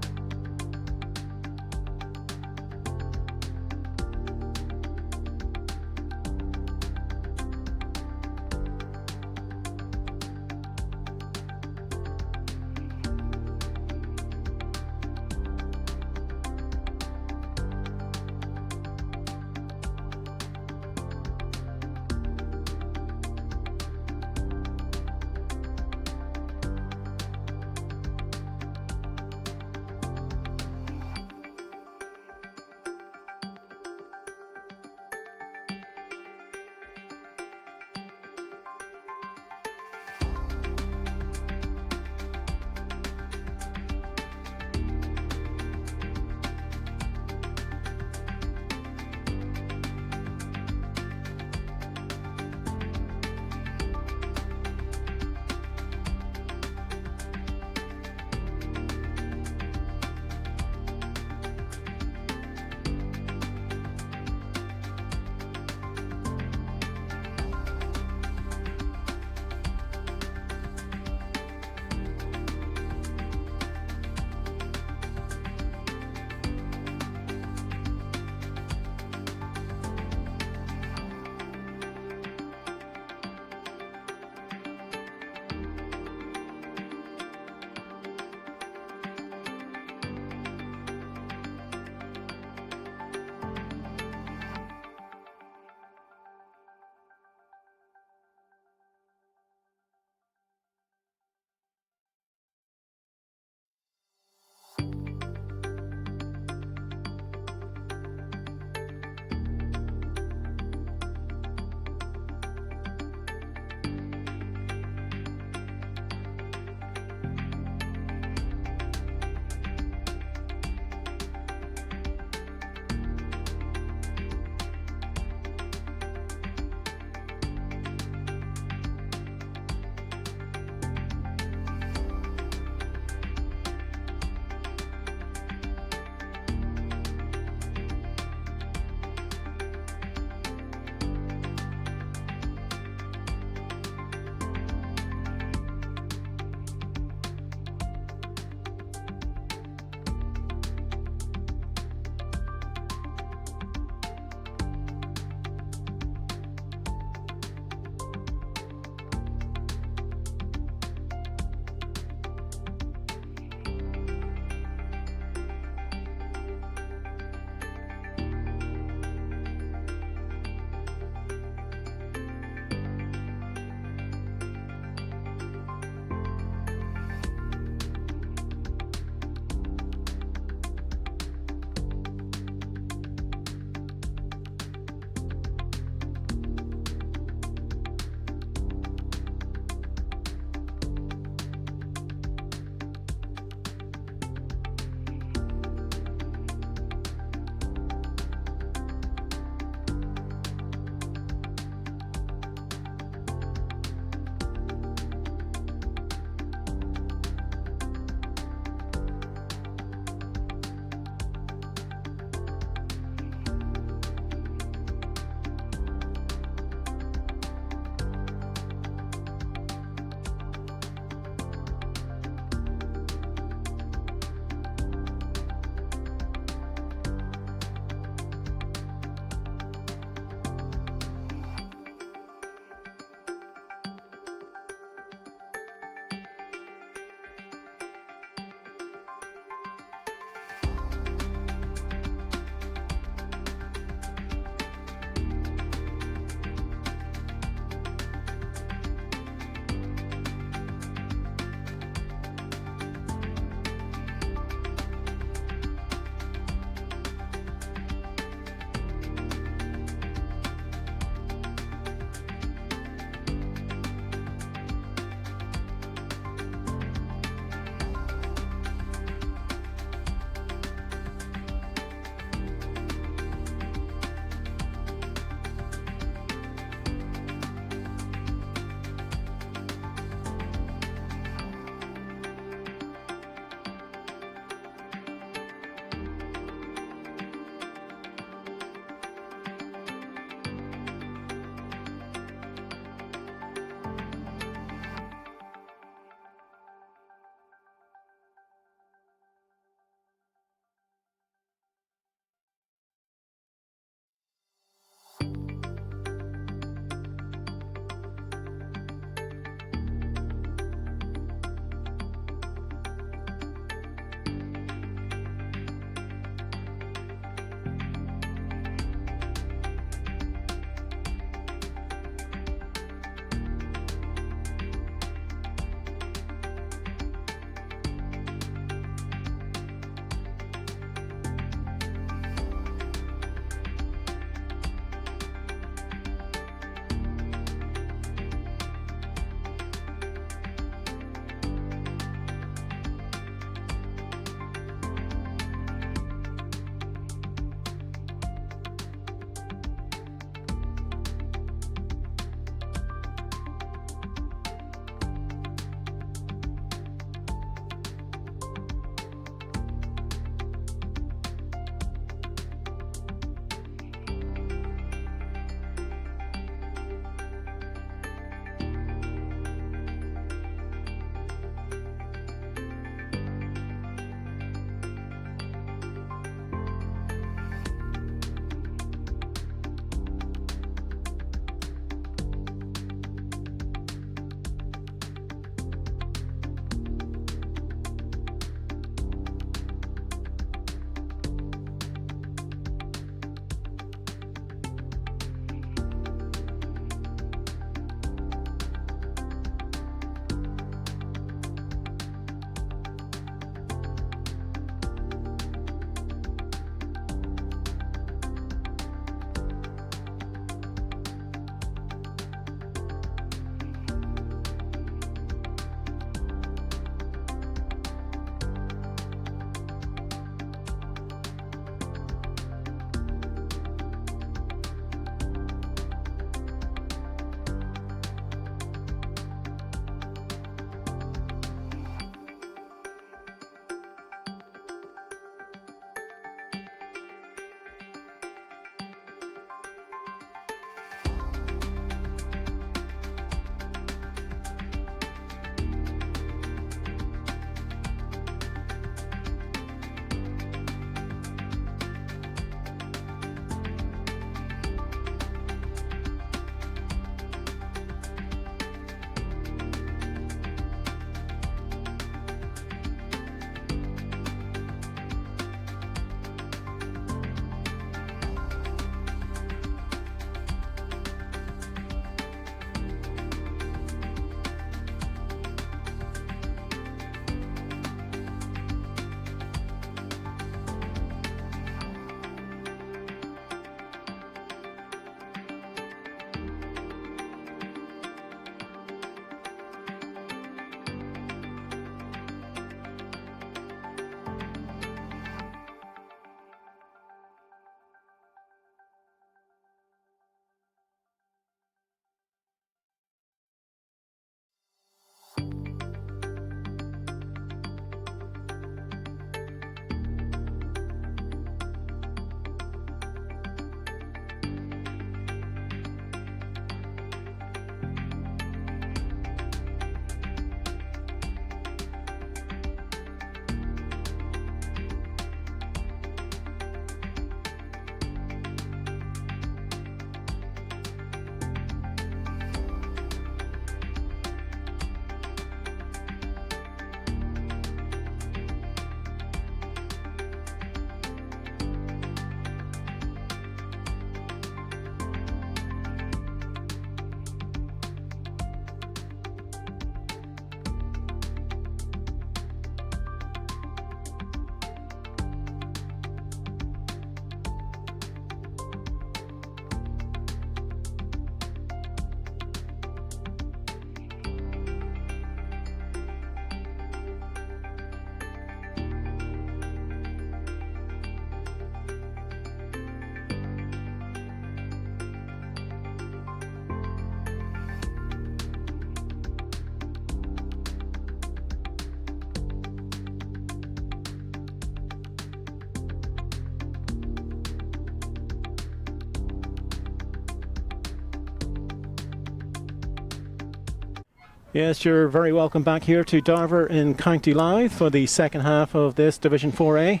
Yes, you're very welcome back here to Darver in County Louth for the second half of this Division 4A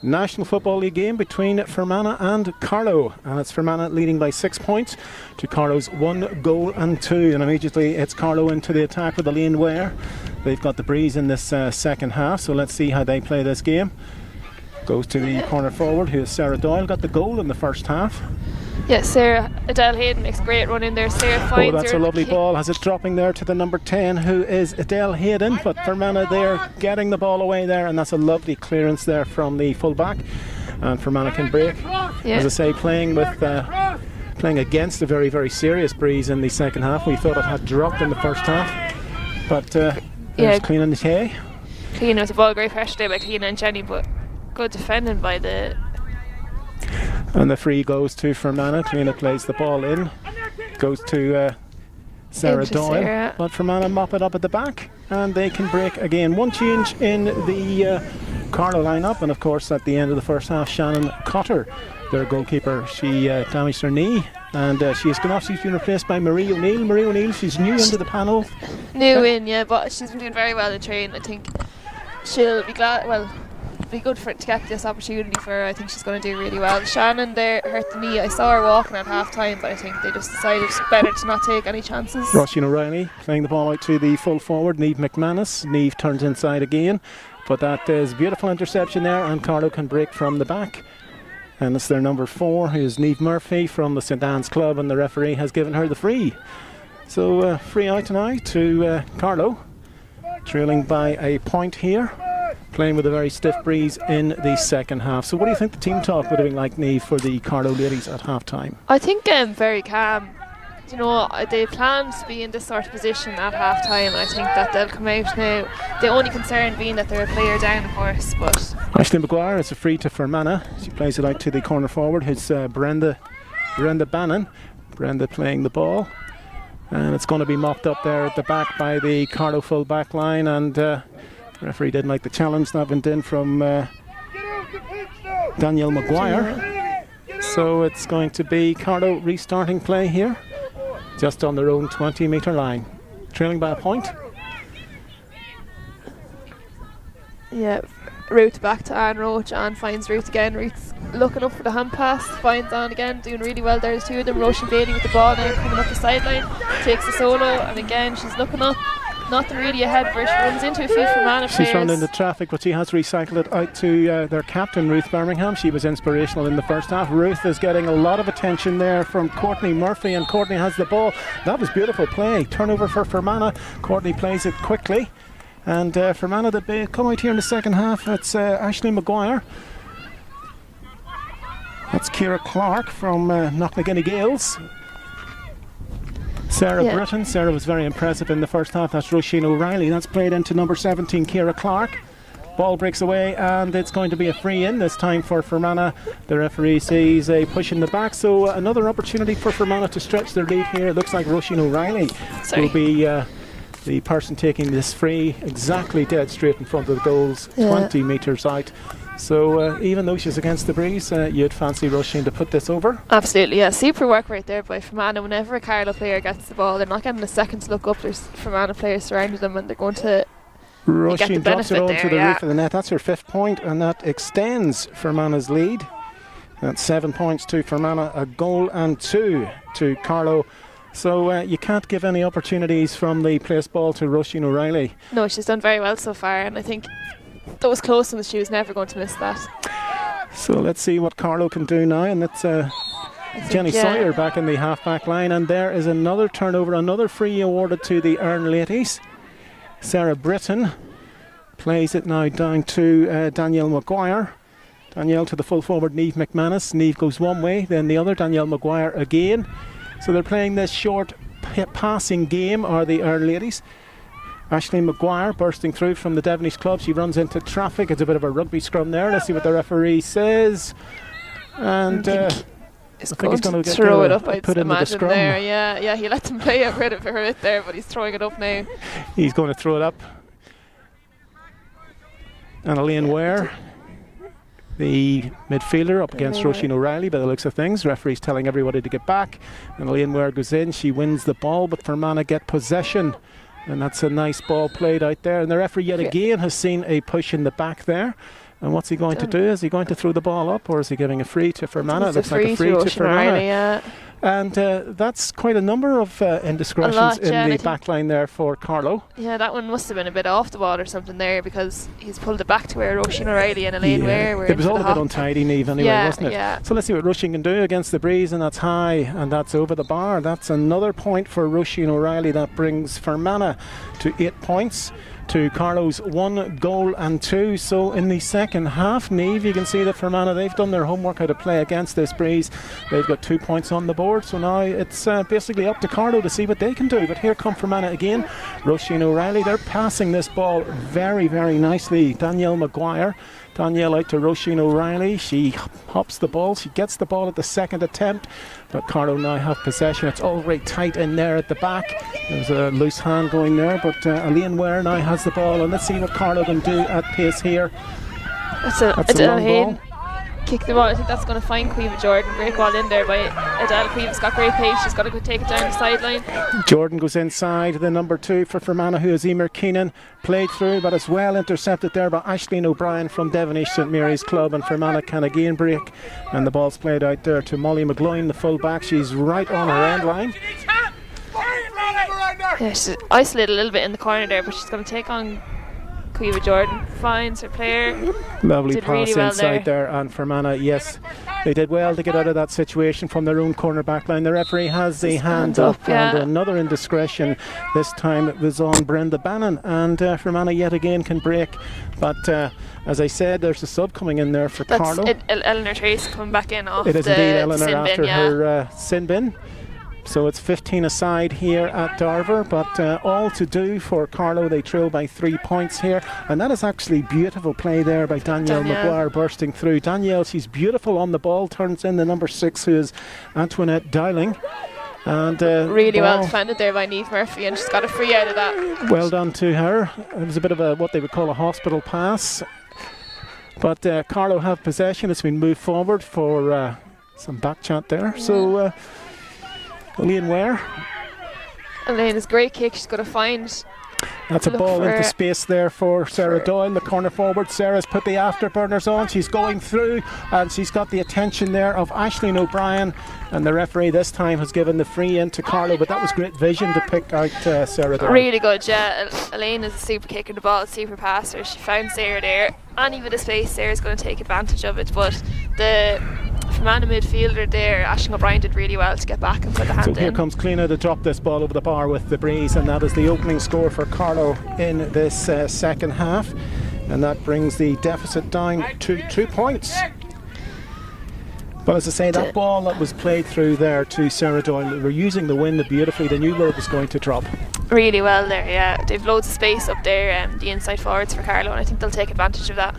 National Football League game between Fermanagh and Carlow. And it's Fermanagh leading by 6 points to Carlow's 1 goal and 2. And immediately it's Carlow into the attack with Elaine Ware. They've got the breeze in this second half, so let's see how they play this game. Goes to the corner forward, who is Sarah Doyle, got the goal in the first half. Yeah, Sarah Adele Hayden makes a great run in there. Sarah finds that's a lovely ball. Has it dropping there to the number 10, who is Adele Hayden. But Fermanagh there getting the ball away there, and that's a lovely clearance there from the full-back. And Fermanagh can break. Yeah. As I say, playing against a very, very serious breeze in the second half. We thought it had dropped in the first half. But there's Clean and Hay. Clean with the ball, great pressure there by Clean and Jenny, but good defending by the... And the free goes to Fermanagh. Trina plays the ball in. Goes to Sarah Doyle. Sarah. But Fermanagh mop it up at the back. And they can break again. One change in the Carlow lineup. And of course at the end of the first half, Shannon Cotter, their goalkeeper, she damaged her knee. And she has gone off. She's been replaced by Marie O'Neill. Marie O'Neill, she's new into the panel. New in, yeah, but she's been doing very well in training. I think she'll be glad, well, be good for it to get this opportunity for her. I think she's going to do really well. Shannon there hurt the knee. I saw her walking at half time, but I think they just decided it's better to not take any chances. Roisin O'Reilly playing the ball out to the full forward, Niamh McManus. Niamh turns inside again, but that is beautiful interception there, and Carlow can break from the back. And it's their number 4, who is Niamh Murphy from the St Anne's Club, and the referee has given her the free. So free out now to Carlow, trailing by a point here. Playing with a very stiff breeze in the second half. So what do you think the team talk would have been like, Niamh, for the Carlow ladies at half time? I think very calm. You know, they planned to be in this sort of position at half time, and I think that they'll come out now. The only concern being that they're a player down, of course. But Aisling Maguire, it's a free to Fermanagh. She plays it out to the corner forward. It's Brenda Bannon. Brenda playing the ball. And it's going to be mopped up there at the back by the Carlow full back line, and the referee didn't like the challenge that went in from Danielle Maguire. So it's going to be Carlow restarting play here, just on their own 20-metre line, trailing by a point. yeah, Ruth back to Anne Roach. Anne finds Ruth again. Ruth's looking up for the hand pass, finds Anne again, doing really well. There's two of them. Roisin Bailey with the ball now coming up the sideline, takes the solo, and again she's looking up. Nothing really ahead of her. She runs into a few Fermanagh players. She's run into traffic, but she has recycled it out to their captain, Ruth Birmingham. She was inspirational in the first half. Ruth is getting a lot of attention there from Courtney Murphy, and Courtney has the ball. That was beautiful play. Turnover for Fermanagh. Courtney plays it quickly. And Fermanagh, they come out here in the second half. It's Aisling Maguire. That's Ciara Clark from Knocknaginny Gales. Sarah Britton. Sarah was very impressive in the first half. That's Roisin O'Reilly. That's played into number 17, Ciara Clark. Ball breaks away, and it's going to be a free in this time for Fermanagh. The referee sees a push in the back, so another opportunity for Fermanagh to stretch their lead here. It looks like Roisin O'Reilly will be the person taking this free, exactly dead straight in front of the goals, 20 metres out. So even though she's against the breeze, you'd fancy Roisin to put this over? Absolutely, yeah. Super work right there by Fermanagh. Whenever a Carlow player gets the ball, they're not getting a second to look up. There's Fermanagh players surrounding them, and they're going to get the Roisin drops it benefit onto there, the roof of the net. That's her 5th point, and that extends Fermanagh's lead. That's 7 points to Fermanagh, a goal and 2 to Carlow. So you can't give any opportunities from the place ball to Roisin O'Reilly. No, she's done very well so far, and I think those close ones, she was never going to miss that. So let's see what Carlow can do now, and that's Jenny Sawyer back in the half-back line, and there is another turnover, another free awarded to the Earn ladies. Sarah Britton plays it now down to Danielle Maguire. Danielle to the full forward, Niamh McManus. Niamh goes one way, then the other, Danielle Maguire again. So they're playing this short passing game, are the Earn ladies. Aisling Maguire bursting through from the Devonish club. She runs into traffic. It's a bit of a rugby scrum there. Let's see what the referee says. And I think he's going to throw it up, I'd put into the scrum. There. Yeah, he let them play a bit of it there, but he's throwing it up now. He's going to throw it up. And Elaine Ware, the midfielder, up against Roisin O'Reilly by the looks of things. Referee's telling everybody to get back, and Elaine Ware goes in. She wins the ball, but Fermanagh get possession And that's a nice ball played out there. And the referee yet again has seen a push in the back there. And what's he going to do? Is he going to throw the ball up, or is he giving a free to Fermanagh? It's Looks like a free to Fermanagh. And that's quite a number of indiscretions in the back line there for Carlow. Yeah, that one must have been a bit off the ball or something there, because he's pulled it back to where Roisin O'Reilly and Elaine Ware were. It was all a bit untidy, Niamh, anyway, wasn't it? Yeah. So let's see what Roisin can do against the breeze, and that's high, and that's over the bar. That's another point for Roisin O'Reilly. That brings Fermanagh to 8 points. To Carlow's 1 goal and 2. So in the second half, Niamh, you can see that Fermanagh, they've done their homework how to play against this breeze. They've got 2 points on the board, so now it's basically up to Carlow to see what they can do. But here come Fermanagh again. Roisin O'Reilly, they're passing this ball very, very nicely. Danielle Maguire. Danielle out to Roisin O'Reilly. She hops the ball. She gets the ball at the second attempt. But Carlow now have possession. It's all right tight in there at the back. There's a loose hand going there. But Elaine Ware now has the ball. And let's see what Carlow can do at pace here. That's a long ball. Kick the ball. I think that's going to find Caoimhe Jordan. Great ball in there by Adele. Caoimhe's got great pace. She's got to go take it down the sideline. Jordan goes inside. The number 2 for Fermanagh, who is Emer Keenan. Played through, but it's well intercepted there by Aisling O'Brien from Devonish St Mary's Club. And Fermanagh can again break. And the ball's played out there to Molly McGloin, the full back. She's right on her end line. Yeah, she's isolated a little bit in the corner there, but she's going to take on Caoimhe Jordan. Finds her player. Lovely did pass really well inside there. And Fermanagh, yes, they did well to get out of that situation from their own corner back line. The referee has the hand up, and another indiscretion. This time it was on Brenda Bannon, and Fermanagh yet again can break. But as I said, there's a sub coming in there for Carlow. Eleanor Trace coming back in off it is the indeed Eleanor sin after bin, her sin bin. So it's 15 aside here at Darver, but all to do for Carlow. They trail by 3 points here, and that is actually beautiful play there by Danielle Maguire bursting through. Danielle, she's beautiful on the ball, turns in the number 6, who is Antoinette Dowling. And really well defended there by Niamh Murphy, and she's got a free out of that. Well done to her. It was a bit of a what they would call a hospital pass, but Carlow have possession. It's been moved forward for some back chat there. So Elaine Ware. Elaine is great kick. She's got to find. That's a ball into space there for Sarah Doyle, the corner forward. Sarah's put the afterburners on. She's going through, and she's got the attention there of Aisling O'Brien. And the referee this time has given the free in to Carlow, but that was great vision to pick out Sarah Doyle. Really good, yeah. Elaine is a super kicker the ball, super passer. She found Sarah there, and even the space, Sarah's going to take advantage of it. But the Fermanagh midfielder there, Aisling O'Brien, did really well to get back and put the hand in. So here comes Cliona to drop this ball over the bar with the breeze, and that is the opening score for Carlow in this second half, and that brings the deficit down to 2 points. But as I say, that ball that was played through there to Sarah Doyle, they were using the wind beautifully. They knew where it was going to drop. Really well there, yeah. They've loads of space up there, the inside forwards for Carlow, and I think they'll take advantage of that.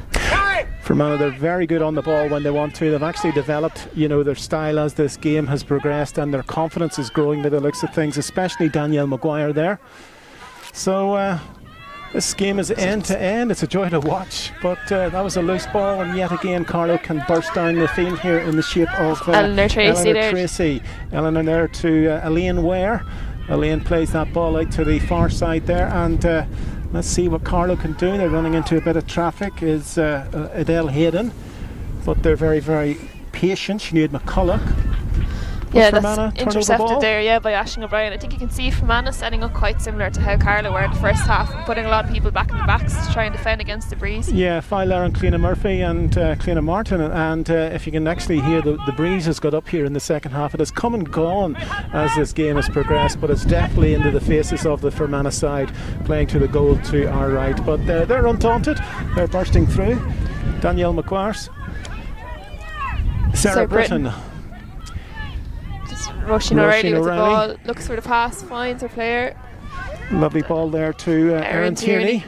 Fermanagh, they're very good on the ball when they want to. They've actually developed, their style as this game has progressed, and their confidence is growing by the looks of things, especially Danielle Maguire there. So this game is end to end. It's a joy to watch, but that was a loose ball, and yet again Carlow can burst down the field here in the shape of Eleanor Tracy. Eleanor there to Elaine Ware. Elaine plays that ball out to the far side there, and let's see what Carlow can do. They're running into a bit of traffic is Adele Hayden, but they're very, very patient. Sinead McCulloch. Yeah, that's intercepted there, by Aisling O'Brien. I think you can see Fermanagh setting up quite similar to how Carlow were in the first half, and putting a lot of people back in the backs to try and defend against the breeze. Yeah, Filer and Cliona Murphy and Cliona Martin, and if you can actually hear the breeze has got up here in the second half. It has come and gone as this game has progressed, but it's definitely into the faces of the Fermanagh side, playing to the goal to our right. But they're undaunted. They're bursting through. Danielle McQuarrie, Sarah Britton. Roisin O'Reilly with the ball, looks for the pass, finds her player. Lovely ball there to Erin Tierney.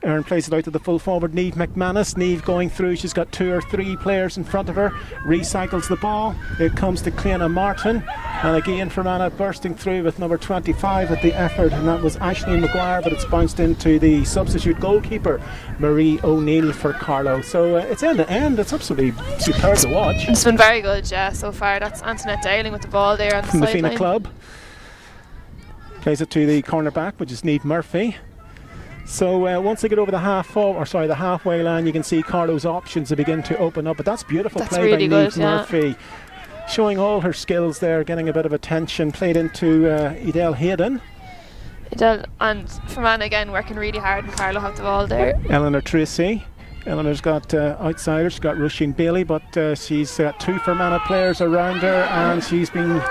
Erin plays it out to the full forward, Niamh McManus. Niamh going through, she's got 2 or 3 players in front of her, recycles the ball. It comes to Cliona Martin, and again Fermanagh bursting through with number 25 at the effort, and that was Aisling Maguire, but it's bounced into the substitute goalkeeper, Marie O'Neill, for Carlow. So it's end to end. It's absolutely superb to watch. It's been very good, so far. That's Antoinette Dowling with the ball there on the sideline. From the Fina Club. Plays it to the cornerback, which is Niamh Murphy. So once they get over the halfway line, you can see Carlow's options to begin to open up. But that's beautiful That's play really by good, Niamh Murphy, showing all her skills there, getting a bit of attention. Played into Edel Hayden. And Fermanagh again working really hard, and Carlow have the ball there. Eleanor Tracy. Eleanor's got outsiders. She's got Roisin Bailey, but she's got 2 Fermanagh players around her, and she's been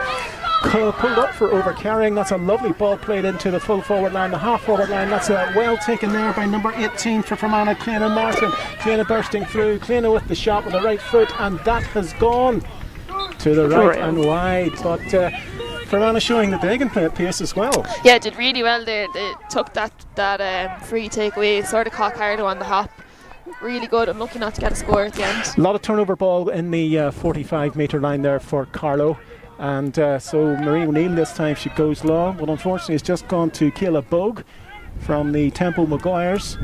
pulled up for overcarrying. That's a lovely ball played into the full forward line, the half forward line. That's well taken there by number 18 for Fermanagh, Cleana Martin. Cleana bursting through. Cleana with the shot with the right foot, and that has gone to the right and wide. But Fermanagh showing that they can play at pace as well. Yeah, did really well there. They took that free takeaway, sort of caught Carlow on the hop. Really good. I'm lucky not to get a score at the end. A lot of turnover ball in the 45-metre line there for Carlow. And so Marie O'Neill this time, she goes long, but unfortunately it's just gone to Kayla Bogue from the Temple Maguires,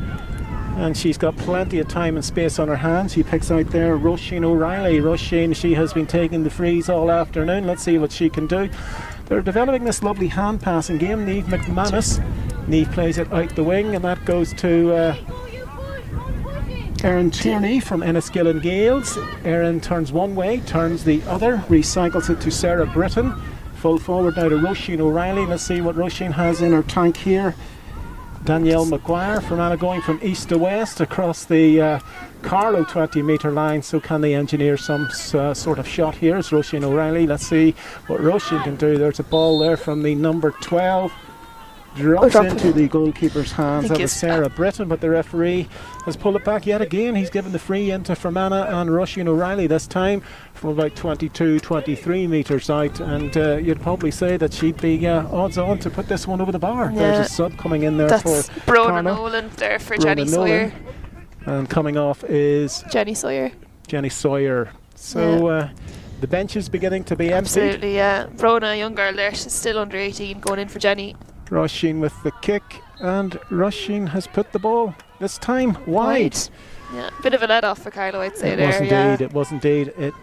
and she's got plenty of time and space on her hands. She picks out there Roisin O'Reilly. Roisin, she has been taking the frees all afternoon. Let's see what she can do. They're developing this lovely hand passing game. Niamh McManus. Niamh plays it out the wing, and that goes to Erin Tierney from Enniskillen Gales. Erin turns one way, turns the other, recycles it to Sarah Britton. Full forward now to Roisin O'Reilly. Let's see what Roisin has in her tank here. Danielle Maguire. Fermanagh going from east to west across the Carlow 20-metre line. So can they engineer some sort of shot here? It's Roisin O'Reilly. Let's see what Roisin can do. There's a ball there from the number 12. Drops into the goalkeeper's hands. That was Sarah Britton, but the referee has pulled it back yet again. He's given the free into Fermanagh and Roisin O'Reilly this time from about 23 metres out, and you'd probably say that she'd be odds on to put this one over the bar. Yeah. There's a sub coming in there. That's for Brona Carlow. Nolan there for Jenny Sawyer. And coming off is Jenny Sawyer. So the bench is beginning to be empty. Absolutely, yeah. Brona, a young girl there, she's still under 18, going in for Jenny. Roisin with the kick, and Roisin has put the ball this time wide. Yeah, bit of a let off for Carlow, I'd say. It was indeed. It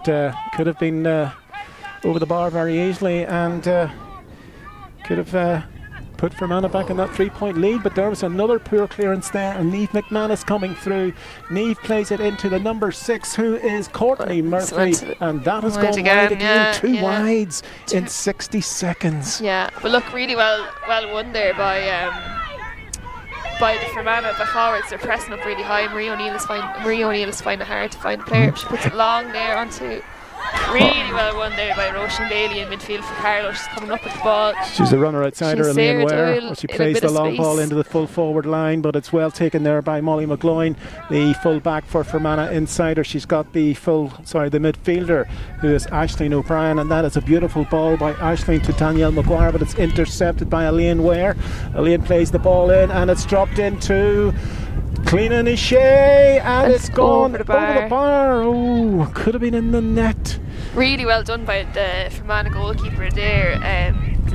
could have been over the bar very easily, and could have put Fermanagh back in that 3-point lead, but there was another poor clearance there, and Niamh McManus coming through. Niamh plays it into the number 6, who is Courtney Murphy, and that has gone wide again. Two wides in 60 seconds. Yeah, but look, really well won there by the Fermanagh forwards. They're pressing up really high. Marie O'Neill is finding it hard to find a player. She puts it long there onto. Really well won there by Roisin Bailey in midfield for Carlow. She's coming up with the ball. She's a runner outside her, Elaine Ware. She plays the long ball into the full forward line, but it's well taken there by Molly McGloin, the full back for Fermanagh inside her. She's got the midfielder, who is Aisling O'Brien, and that is a beautiful ball by Aisling to Danielle Maguire, but it's intercepted by Elaine Ware. Elaine plays the ball in, and it's dropped into Cleana Nishay, and it's gone over the bar. Oh, could have been in the net. Really well done by the Fermanagh goalkeeper there.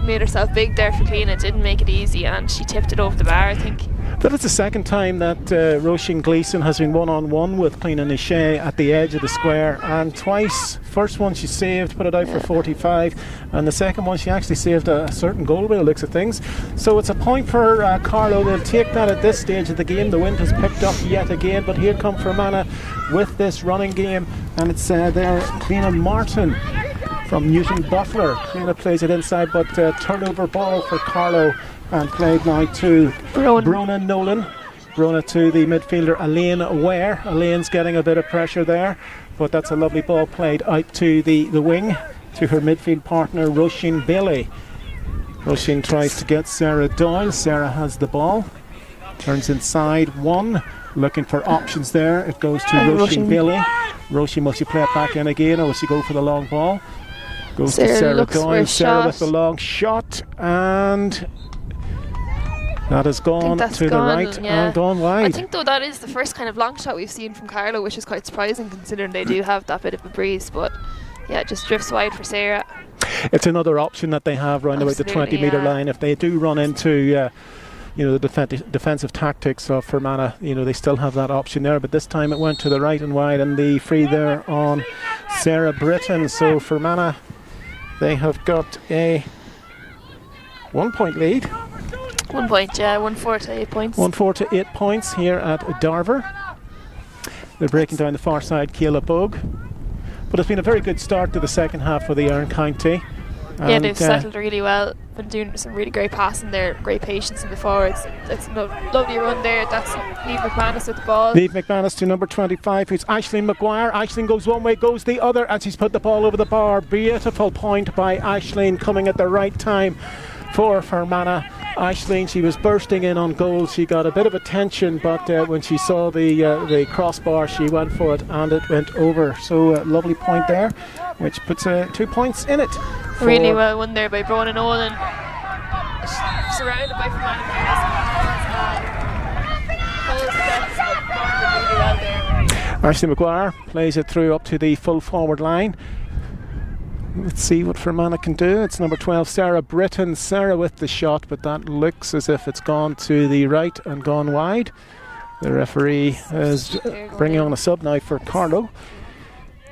Made herself big there for Cleana, didn't make it easy, and she tipped it over the bar, I think. That is the second time that Roisin Gleeson has been one-on-one with Cleana Nishay at the edge of the square, and twice. First one she saved, put it out for 45, and the second one she actually saved a certain goal by the looks of things. So it's a point for Carlow. They'll take that at this stage of the game. The wind has picked up yet again, but here come Fermanagh with this running game, and it's there Cleana Martin from Newton Butler. Cleana plays it inside, but turnover ball for Carlow, and played now to Brona Nolan. Brona to the midfielder Elaine Ware. Elaine's getting a bit of pressure there, but that's a lovely ball played out to the wing to her midfield partner Roisin Bailey. Roisin tries to get Sarah Doyle. Sarah has the ball, turns inside one, looking for options there. It goes to Roisin Bailey. Roisin, must she play it back in again, or will she go for the long ball? Goes to Sarah Doyle. Sarah with the long shot, and that has gone to the right and gone wide. I think though that is the first kind of long shot we've seen from Carlow, which is quite surprising considering they do have that bit of a breeze, but yeah, it just drifts wide for Sarah. It's another option that they have round about the 20-metre line. If they do run into the defensive tactics of Fermanagh, they still have that option there, but this time it went to the right and wide, and the free there on Sarah Britton. So Fermanagh, they have got a 1-point lead. 1 point, yeah, 1-4 to 8 points. 1-4 to 8 points here at Darver. They're breaking down the far side, Carlow Bug. But it's been a very good start to the second half for the Iron County. Yeah, they've settled really well. Been doing some really great passing there, great patience in the forwards. It's a lovely run there. That's Niamh McManus with the ball. Niamh McManus to number 25, who's Aisling Maguire. Aisling goes one way, goes the other, and she's put the ball over the bar. Beautiful point by Aisling, coming at the right time for Fermanagh. Aisling, she was bursting in on goal. She got a bit of attention, but when she saw the crossbar, she went for it and it went over. So lovely point there, which puts 2 points in it. Really well won there by Bronagh Nolan. Surrounded by Fermanagh players. Aisling Maguire plays it through up to the full forward line. Let's see what Fermanagh can do. It's number 12, Sarah Britton. Sarah with the shot, but that looks as if it's gone to the right and gone wide. The referee is bringing on a sub now for Carlow.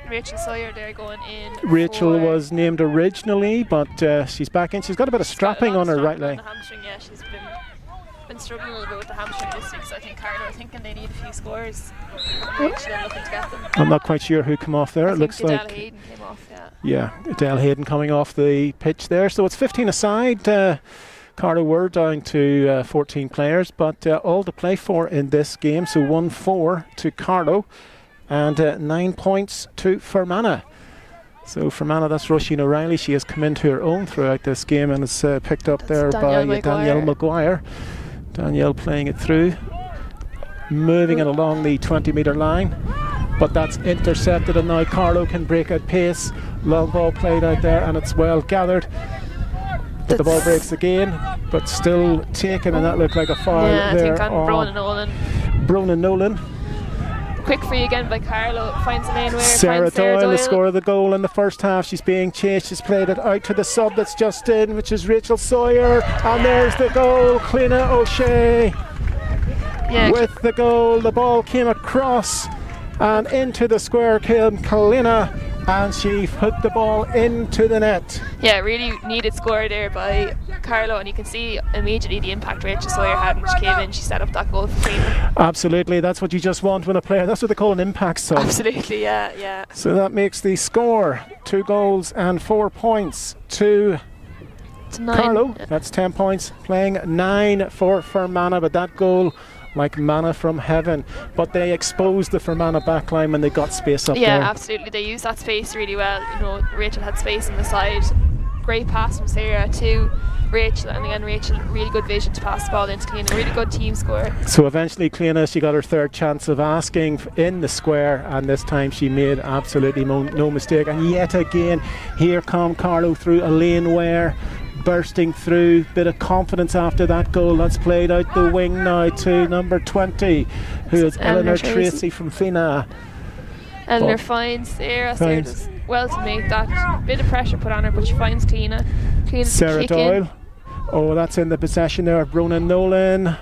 Rachel Sawyer there going in. Rachel was named originally, but she's back in. She's got a bit of strapping on her right leg. Yeah, she's been struggling a little bit with the hamstring this week, so I think Carlow are thinking they need a few scores. Rachel are looking to get them. I'm not quite sure who came off there. It looks like Adele Hayden came off, yeah, Adele Hayden coming off the pitch there. So it's 15 aside. Carlow were down to 14 players, but all to play for in this game. So 1-4 to Carlow and 9 points to Fermanagh. So Fermanagh, that's Roisin O'Reilly. She has come into her own throughout this game and is picked up there by Danielle Maguire. Danielle playing it through, moving it along the 20-metre line, but that's intercepted, and now Carlow can break at pace. Long ball played out there and it's well gathered, but the ball breaks again, but still taken, and that looked like a foul there. Yeah, I think on Bronagh Nolan. Bronagh Nolan. Quick free again by Carlow, finds a lane where Sarah Doyle, the score of the goal in the first half. She's being chased, she's played it out to the sub that's just in, which is Rachel Sawyer, and there's the goal. Cliona O'Shea with the goal. The ball came across and into the square, came Cliona, and she put the ball into the net. Yeah, really needed score there by Carlow, and you can see immediately the impact Rachel Sawyer had when she came in. She set up that goal for Cliona. Absolutely, that's what you just want when a player, that's what they call an impact sub. Absolutely, yeah. So that makes the score 2 goals and 4 points to Carlow. That's 10 points, playing 9 for Fermanagh, but that goal like manna from heaven. But they exposed the Fermanagh backline when they got space up there. Yeah, absolutely. They used that space really well. You know, Rachel had space on the side. Great pass from Sarah to Rachel, and again Rachel, really good vision to pass the ball into Cliona. Really good team score. So eventually Cliona, she got her third chance of asking in the square, and this time she made absolutely no mistake. And yet again, here come Carlow through a lane where bursting through, bit of confidence after that goal. That's played out the wing now to number 20, who is Eleanor Tracy from Fermanagh. Eleanor finds Sarah. Sarah does well to make that bit of pressure put on her, but she finds Cliona. Sarah Doyle. Oh, that's in the possession there of Bronagh Nolan.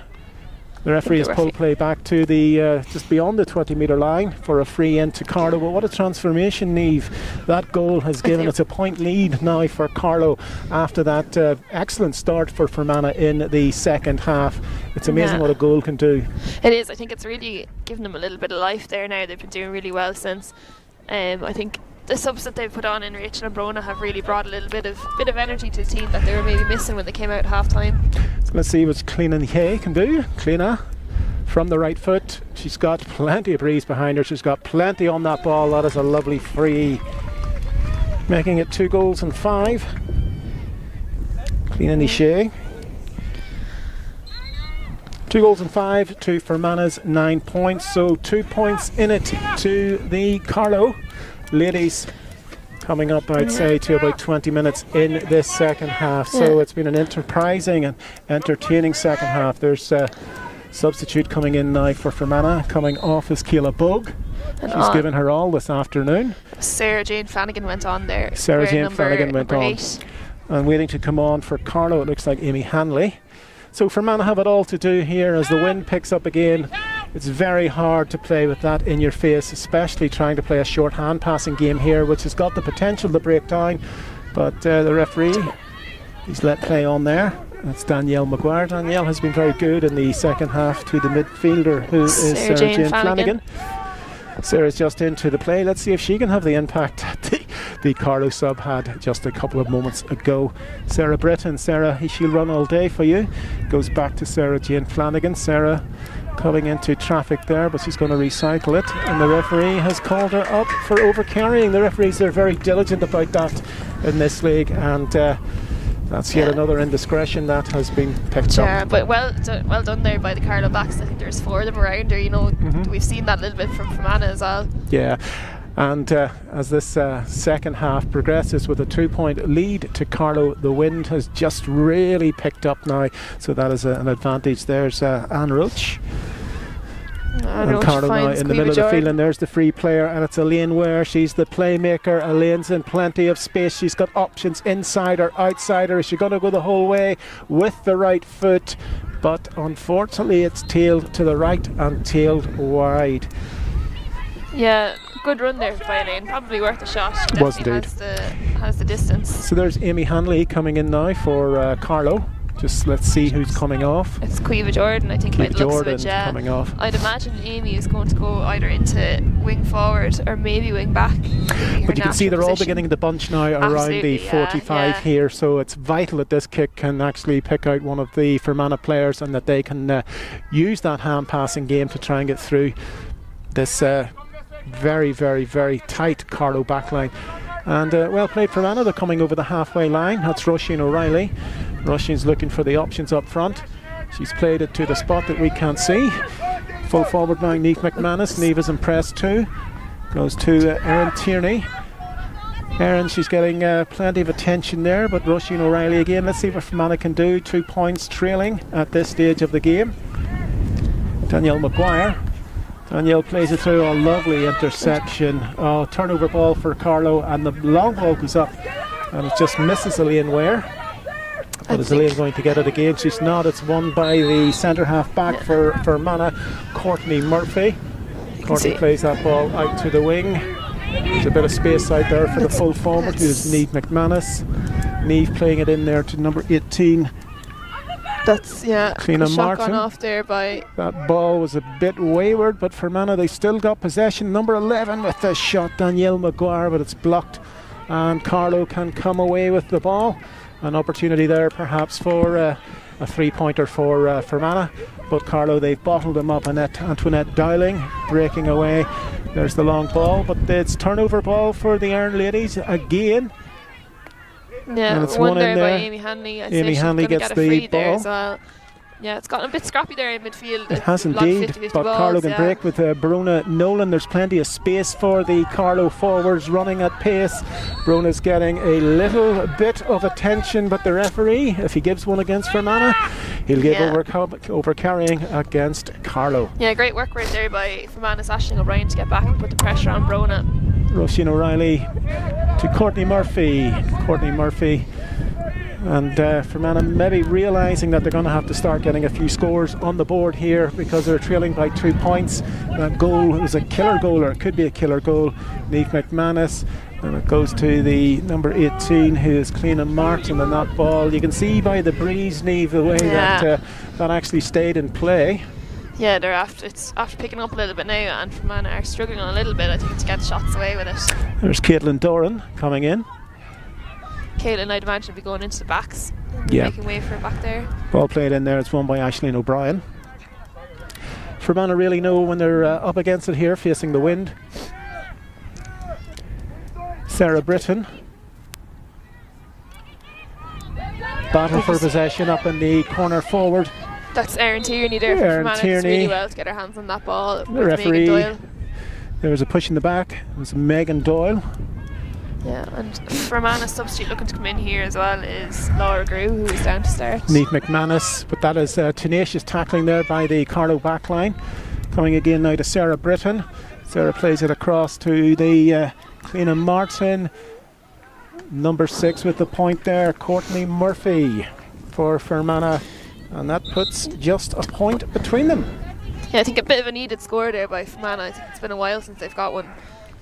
The referee has pulled play back to the just beyond the 20-metre line for a free in to Carlow. But what a transformation, Niamh. That goal has given us a point lead now for Carlow after that excellent start for Fermanagh in the second half. It's amazing what a goal can do. It is. I think it's really given them a little bit of life there now. They've been doing really well since. I think the subs that they've put on in Rachel and Bronagh have really brought a little bit of energy to the team that they were maybe missing when they came out at half time. So let's see what Cliona Hay can do. Cliona from the right foot. She's got plenty of breeze behind her. She's got plenty on that ball. That is a lovely free, making it 2 goals and 5. Cliona Hay. 2 goals and 5 to Fermanagh's 9 points. So 2 points in it to the Carlow ladies, coming up I'd say to about 20 minutes in this second half. So it's been an enterprising and entertaining second half. There's a substitute coming in now for Fermanagh. Coming off is Carlow Bug. She's given her all this afternoon. Sarah Jane Flanagan went on there. Sarah Jane Flanagan went on. 8. And waiting to come on for Carlow, it looks like Amy Hanley. So Fermanagh have it all to do here as the wind picks up again. It's very hard to play with that in your face, especially trying to play a short hand passing game here, which has got the potential to break down. But the referee, he's let play on there, That's Danielle Maguire. Danielle has been very good in the second half to the midfielder, who is Sarah Jane Flanagan. Sarah's just into the play. Let's see if she can have the impact the Carlow sub had just a couple of moments ago. Sarah Britton. Sarah, she'll run all day for you. Goes back to Sarah Jane Flanagan. Sarah coming into traffic there, but she's going to recycle it, and the referee has called her up for overcarrying. The referees are very diligent about that in this league, and that's yet another indiscretion that has been picked up. But well done there by the Carlow backs. I think there's 4 of them around her. You know, we've seen that a little bit from Fermanagh as well. Yeah, and as this second half progresses with a 2-point lead to Carlow, the wind has just really picked up now, so that is an advantage. There's Anne Roach. And Carlow now in the middle of the field, and there's the free player, and it's Elaine Ware. She's the playmaker. Elaine's in plenty of space. She's got options inside or outside her. Is she going to go the whole way with the right foot? But unfortunately it's tailed to the right and tailed wide. Yeah, good run there by Elaine. Probably worth a shot. She was indeed. Has the distance. So there's Amy Hanley coming in now for Carlow. Just let's see who's coming off. It's Caoimhe Jordan, I think, by the looks of it. Coming off. I'd imagine Amy is going to go either into wing forward or maybe wing back. But you can see they're all beginning to bunch now around the 45 here, so it's vital that this kick can actually pick out one of the Fermanagh players, and that they can use that hand passing game to try and get through this very, very, very tight Carlow backline. And well played Fermanagh. They're coming over the halfway line. That's Roisin O'Reilly. Roisin's looking for the options up front. She's played it to the spot that we can't see. Full forward now, Niamh McManus. Niamh is impressed too. Goes to Erin Tierney. Erin, she's getting plenty of attention there, but Roisin O'Reilly again. Let's see what Fermanagh can do. 2 points trailing at this stage of the game. Danielle Maguire. Danielle plays it through. A lovely interception. Turnover ball for Carlow, and the long ball goes up, and it just misses Elaine Ware. But is Elaine going to get it again? She's not. It's won by the centre half back for Fermanagh, Courtney Murphy. Courtney plays that ball out to the wing. There's a bit of space out there for the full forward, who's Niamh McManus. Niamh playing it in there to number 18. That's Cliona a shot Martin. gone off there by. That ball was a bit wayward, but Fermanagh, they still got possession. Number 11 with the shot, Danielle Maguire, but it's blocked, and Carlow can come away with the ball. An opportunity there perhaps for a 3-pointer for Fermanagh, but Carlow, they've bottled them up. Antoinette Dowling breaking away. There's the long ball, but it's turnover ball for the Iron Ladies again. Yeah, and it's one one there in by there. Amy Hanley. Amy Hanley gets get a the free ball. there as well. Yeah, it's gotten a bit scrappy there in midfield. It has indeed, but Carlow can break with Brona Nolan. There's plenty of space for the Carlow forwards running at pace. Brona's getting a little bit of attention, but the referee, if he gives one against Fermanagh, he'll give over carrying against Carlow. Yeah, great work right there by Fermanagh's Aisling O'Brien to get back and put the pressure on Brona. Roisin O'Reilly to Courtney Murphy. And Fermanagh maybe realising that they're going to have to start getting a few scores on the board here, because they're trailing by 2 points. That goal was a killer goal, or it could be a killer goal. Niamh McManus, and it goes to the number 18, who is Cliona Martin, and that ball, you can see by the breeze, Niamh, the way that actually stayed in play. Yeah, it's after picking up a little bit now, and Fermanagh are struggling a little bit, I think, to get shots away with it. There's Caitlin Doran coming in. Caitlin, I'd imagine, would be going into the backs, making way for it back there. Ball played in there. It's won by Aisling O'Brien. Fermanagh really know when they're up against it here, facing the wind. Sarah Britton. Battle for possession up in the corner forward. That's Erin Tierney there for Fermanagh. Does really well to get her hands on that ball. The referee. There was a push in the back. It was Megan Doyle. Yeah, and Fermanagh substitute looking to come in here as well is Laura Grew, who is down to start. Niamh McManus, but that is tenacious tackling there by the Carlow backline. Coming again now to Sarah Britton. Sarah plays it across to the Cliona Martin. Number 6 with the point there, Courtney Murphy for Fermanagh, and that puts just a point between them. Yeah, I think a bit of a needed score there by Fermanagh. I think it's been a while since they've got one.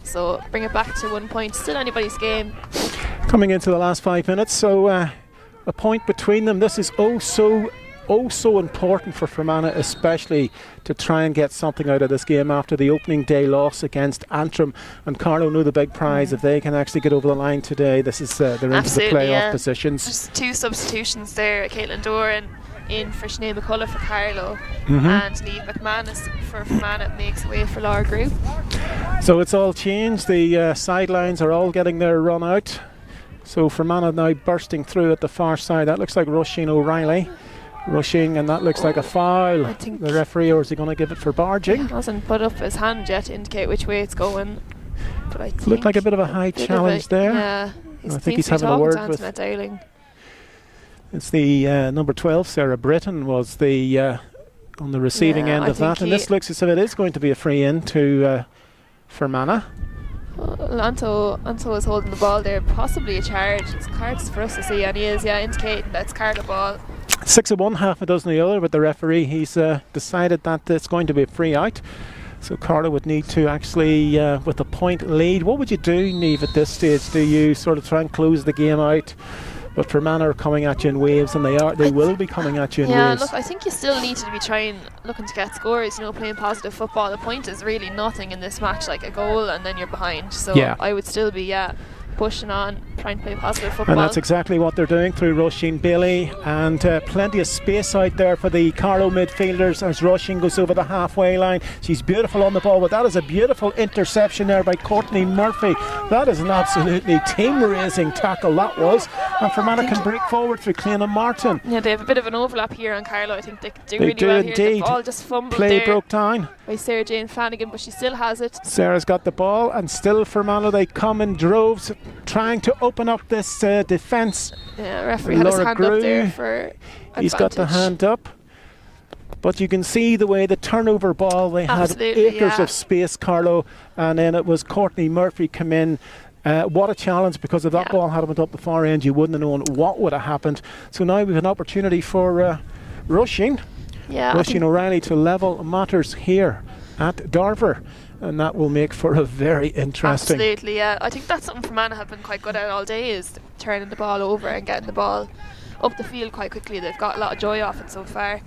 So bring it back to 1 point. Still anybody's game. Coming into the last 5 minutes, so a point between them. This is oh so important for Fermanagh, especially to try and get something out of this game after the opening day loss against Antrim. And Carlow know the big prize. If they can actually get over the line today, this is they're into the playoff positions. Just 2 substitutions there. Caitlin Doran in for Sinead McCullough for Carlow, and Neve McManus for Fermanagh makes way for Laura Grew. So it's all changed. The sidelines are all getting their run out. So Fermanagh now bursting through at the far side. That looks like Roisin O'Reilly rushing, and that looks like a foul. I think the referee, or is he going to give it for barging? He hasn't put up his hand yet to indicate which way it's going. But I think looked like a bit of a high challenge there. Yeah, I think he's having a word with Dowling. It's the number 12, Sarah Britton, was the on the receiving end of that, and this looks as if it is going to be a free in to Fermanagh. Well, Anto is holding the ball there, possibly a charge. It's cards for us to see, and he is indicating that's Carlow ball. 6 of one, half a dozen of the other, but the referee, he's decided that it's going to be a free out. So Carlow would need to actually, with a point lead, what would you do, Neve, at this stage? Do you sort of try and close the game out? But Fermanagh are coming at you in waves, and they will be coming at you in waves. Yeah, look, I think you still need to be looking to get scores, playing positive football. The point is really nothing in this match, like a goal and then you're behind. So I would still be, pushing on, trying to play positive football. And that's exactly what they're doing through Roisin Bailey, and plenty of space out there for the Carlow midfielders as Roisin goes over the halfway line. She's beautiful on the ball, but that is a beautiful interception there by Courtney Murphy. That is an absolutely team-raising tackle, that was. And Fermanagh can break forward through Cleana Martin. Yeah, they have a bit of an overlap here on Carlow. I think they do really well indeed. here. The ball just fumbled Play there broke down by Sarah Jane Flanagan, but she still has it. Sarah's got the ball, and still Fermanagh, they come in droves, trying to open up this defence. Yeah, referee had his hand up there for advantage. He's got the hand up, but you can see the way the turnover ball, they had acres of space, Carlow, and then it was Courtney Murphy come in. What a challenge, because if that ball had went up the far end, you wouldn't have known what would have happened. So now we've an opportunity for Roisin O'Reilly to level matters here at Darver, and that will make for a very interesting. Absolutely, yeah. I think that's something Fermanagh have been quite good at all day, is turning the ball over and getting the ball up the field quite quickly. They've got a lot of joy off it so far.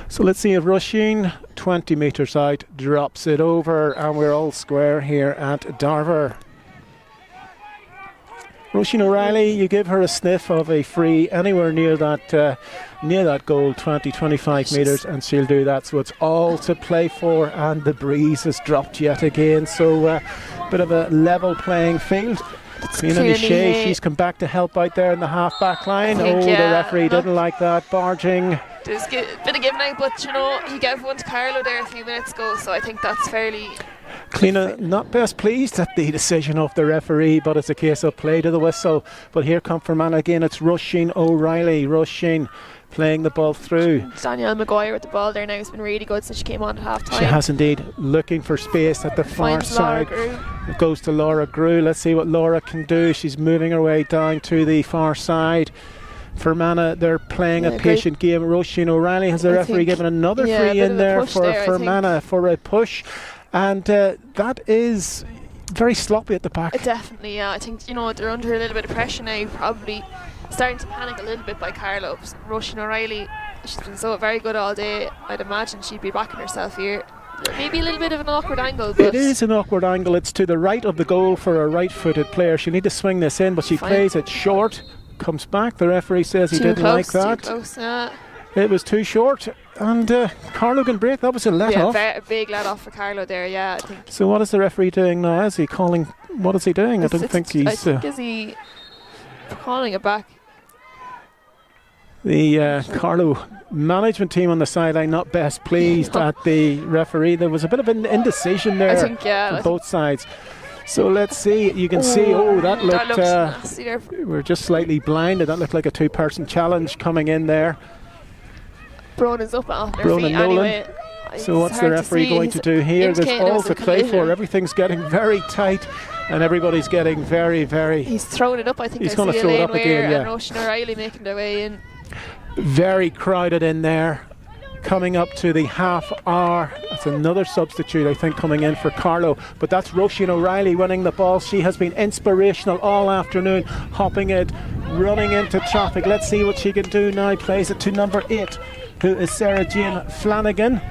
So let's see if Roisin, 20 metres out, drops it over, and we're all square here at Darver. Roisin O'Reilly, you give her a sniff of a free anywhere near that goal, 20-25 metres, and she'll do that. So it's all to play for, and the breeze has dropped yet again. So bit of a level playing field. Fiona Shea, she's come back to help out there in the half-back line. The referee didn't like that, barging. There's a bit of giving out, but he gave one to Carlow there a few minutes ago, so I think that's fairly... Cleana not best pleased at the decision of the referee, but it's a case of play to the whistle. But here come Fermanagh again. It's Roisin O'Reilly. Roisin playing the ball through. Danielle Maguire with the ball there now has been really good since she came on at half time. She has indeed, looking for space at the far side. It goes to Laura Grew. Let's see what Laura can do. She's moving her way down to the far side. Fermanagh, they're playing a patient game. Roisin O'Reilly has the referee given another free in there for Fermanagh for a push. And that is very sloppy at the back. Definitely, yeah. I think, they're under a little bit of pressure now, probably starting to panic a little bit by Carlow. Roisin O'Reilly, she's been so very good all day. I'd imagine she'd be backing herself here. Maybe a little bit of an awkward angle. But it is an awkward angle. It's to the right of the goal for a right-footed player. She'll need to swing this in, but she plays it short. Comes back. The referee says he didn't like that. Too close, yeah. It was too short, and Carlow can break. That was a let-off. Yeah, a big let-off for Carlow there, I think. So what is the referee doing now? Is he calling... What is he doing? I don't think he's... is he calling it back? The Carlow management team on the sideline not best pleased at the referee. There was a bit of an indecision there from both sides. So let's see. You can see, that looked... we're just slightly blinded. That looked like a two-person challenge coming in there. Bronan's up on their feet anyway. So what's the referee going to do here? There's all to play for. Everything's getting very tight, and everybody's getting very, very... He's throwing it up, I think. He's going to throw it up again, and Roisin O'Reilly making their way in. Very crowded in there. coming up to the half hour. That's another substitute, I think, coming in for Carlow. But that's Roisin O'Reilly winning the ball. She has been inspirational all afternoon, hopping it, running into traffic. Let's see what she can do now. Plays it to number 8, who is Sarah Jane Flanagan.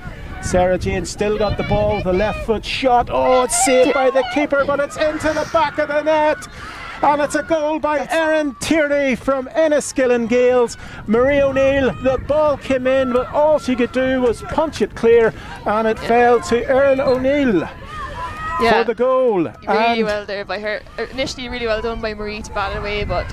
Sarah Jane still got the ball with a left foot shot. Oh, it's saved by the keeper, but it's into the back of the net. And it's a goal by Erin Tierney from Enniskillen Gales. Marie O'Neill, the ball came in, but all she could do was punch it clear, and it fell to Erin O'Neill for the goal. Really well there by her. Initially really well done by Marie to bat it away, but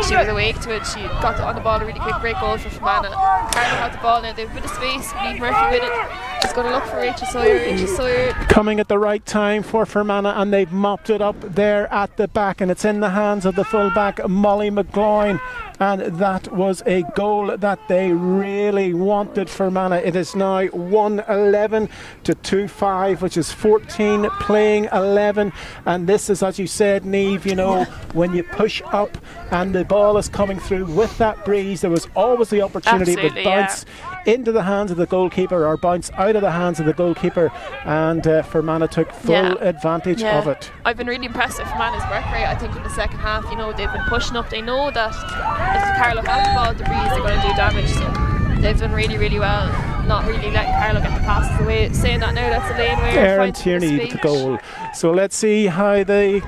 she was awake to it. She got on the ball a really quick break goal for Fermanagh. Carlow had the ball now, they have a bit of space. Niamh Murphy with it. She's going to look for Rachel Sawyer. Rachel Sawyer coming at the right time for Fermanagh, and they've mopped it up there at the back, and it's in the hands of the fullback Molly McGloin. And that was a goal that they really wanted, Fermanagh. It is now 1-11 to 2-5, which is 14 playing 11. And this is, as you said, Niamh, you know, when you push up and the ball is coming through with that breeze, there was always the opportunity to bounce into the hands of the goalkeeper or bounce out of the hands of the goalkeeper, and Fermanagh took full advantage of it. I've been really impressed with Fermanagh's work rate. I think in the second half, you know, they've been pushing up. They know that if Carlow have the ball at the breeze, they're going to do damage, so they've done really, really well, not really letting Carlow get the passes away. Saying that now, that's a lane where Erin Tierney with the goal. So let's see how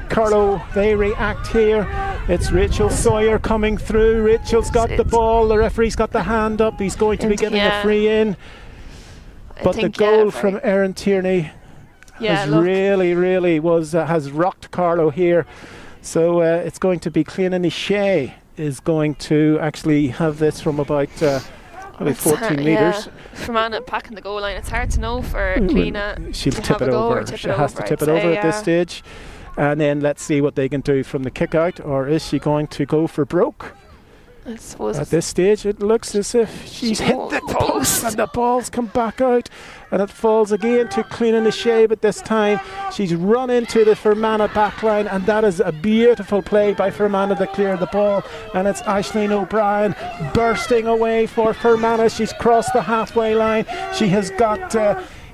Carlow they react here. It's Rachel Sawyer coming through. Rachel's got the ball. The referee's got the hand up. He's going to be giving a free in. But the goal from Erin Tierney has really has rocked Carlow here. So it's going to be Cleanan Shea is going to actually have this from about 14 metres. Fermanagh packing the goal line. It's hard to know for Cleanan. She'll tip it over. She has to tip it over at this stage. And then let's see what they can do from the kick out, or is she going to go for broke? I suppose at this stage it looks as if she's hit the post and the ball's come back out, and it falls again to Cleanan Shea, but this time she's run into the Fermanagh backline, and that is a beautiful play by Fermanagh to clear the ball, and it's Aisling O'Brien bursting away for Fermanagh. She's crossed the halfway line. She has got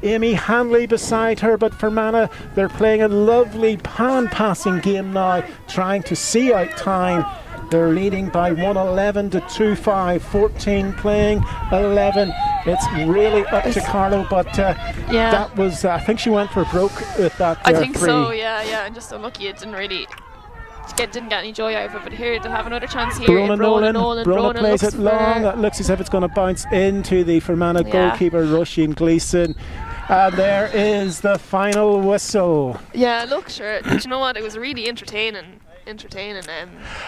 Amy Hanley beside her, but Fermanagh, they're playing a lovely hand-passing game now, trying to see out time. They're leading by 1-11 to 2-5, 14 playing 11. It's really up to Carlow, but that was, I think she went for broke with that I think free. so, and just unlucky it didn't get any joy out of it, but here they'll have another chance here. Brona plays it long. That looks as if it's going to bounce into the Fermanagh goalkeeper, Roisin Gleeson. And there is the final whistle. Yeah, look, sure. Do you know what? It was a really entertaining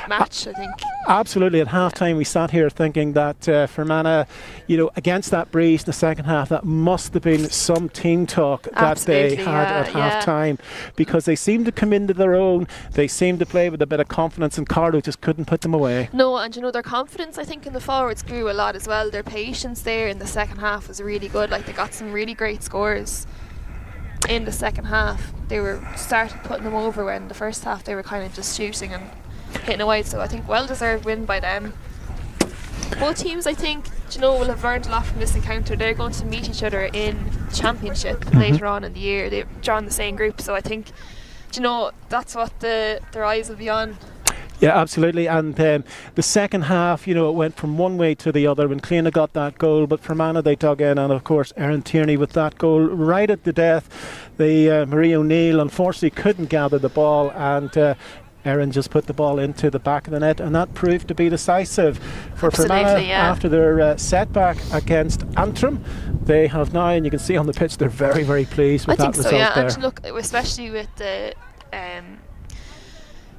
match, I think. Absolutely. At half-time we sat here thinking that Fermanagh, you know, against that breeze in the second half, that must have been some team talk that they had at half-time, because they seemed to come into their own. They seemed to play with a bit of confidence, and Carlow just couldn't put them away. No, and you know, their confidence, I think, in the forwards grew a lot as well. Their patience there in the second half was really good. Like, they got some really great scores in the second half. They were started putting them over, when the first half they were kind of just shooting and hitting it wide. So I think well-deserved win by them. Both teams, I think, you know, will have learned a lot from this encounter. They're going to meet each other in Championship later on in the year. They've drawn the same group, so I think, you know, that's what their eyes will be on. Yeah, absolutely. And the second half, you know, it went from one way to the other when Cleanan got that goal, but Fermanagh, they dug in, and of course Erin Tierney with that goal right at the death. The Marie O'Neill unfortunately couldn't gather the ball, and Erin just put the ball into the back of the net, and that proved to be decisive for Fermanagh after their setback against Antrim. They have now, and you can see on the pitch, they're very, very pleased with that result there. I think so, and look, especially with the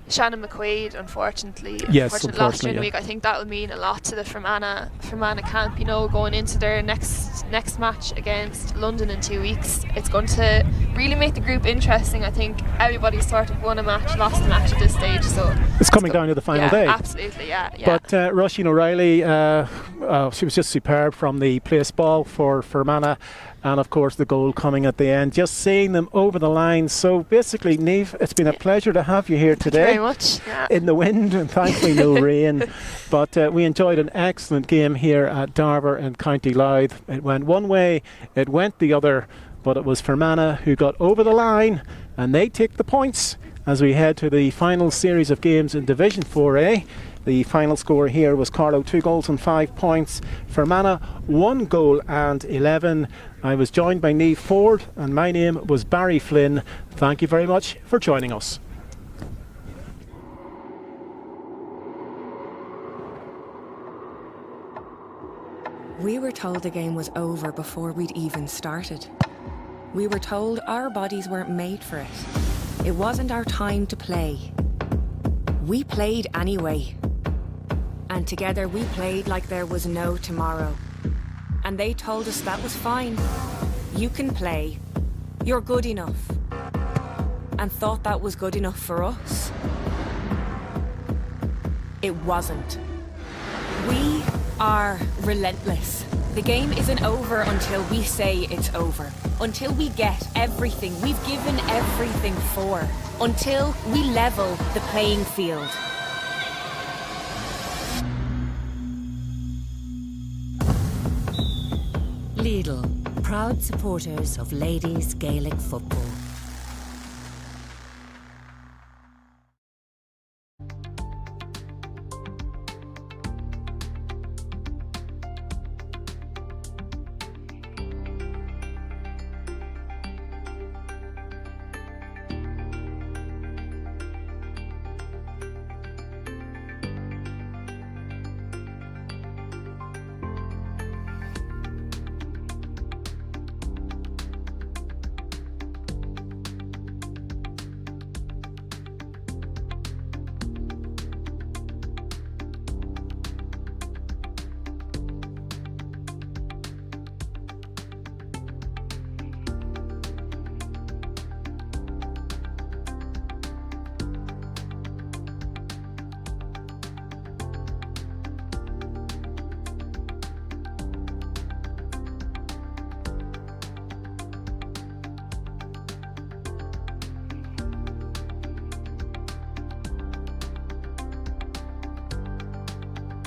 Shannon McQuaid, unfortunately lost during the week. I think that will mean a lot to the Fermanagh camp, you know, going into their next match against London in 2 weeks. It's going to really make the group interesting. I think everybody's sort of won a match, lost a match at this stage, so it's coming down to the final day. Absolutely, But Roisin O'Reilly, she was just superb from the place ball for Fermanagh. and of course the goal coming at the end. Just seeing them over the line. So basically, Niamh, it's been a pleasure to have you here today. Very much. Yeah. In the wind, and thankfully no rain. But we enjoyed an excellent game here at Darver in County Louth. It went one way, it went the other, but it was Fermanagh who got over the line, and they take the points as we head to the final series of games in Division 4A. The final score here was Carlow 2 goals and 5 points, Fermanagh 1 goal and 11. I was joined by Niamh Ford, and my name was Barry Flynn. Thank you very much for joining us. We were told the game was over before we'd even started. We were told our bodies weren't made for it. It wasn't our time to play. We played anyway. And together we played like there was no tomorrow. And they told us that was fine. You can play. You're good enough. And thought that was good enough for us. It wasn't. We are relentless. The game isn't over until we say it's over. Until we get everything we've given everything for. Until we level the playing field. Lidl, proud supporters of ladies Gaelic football.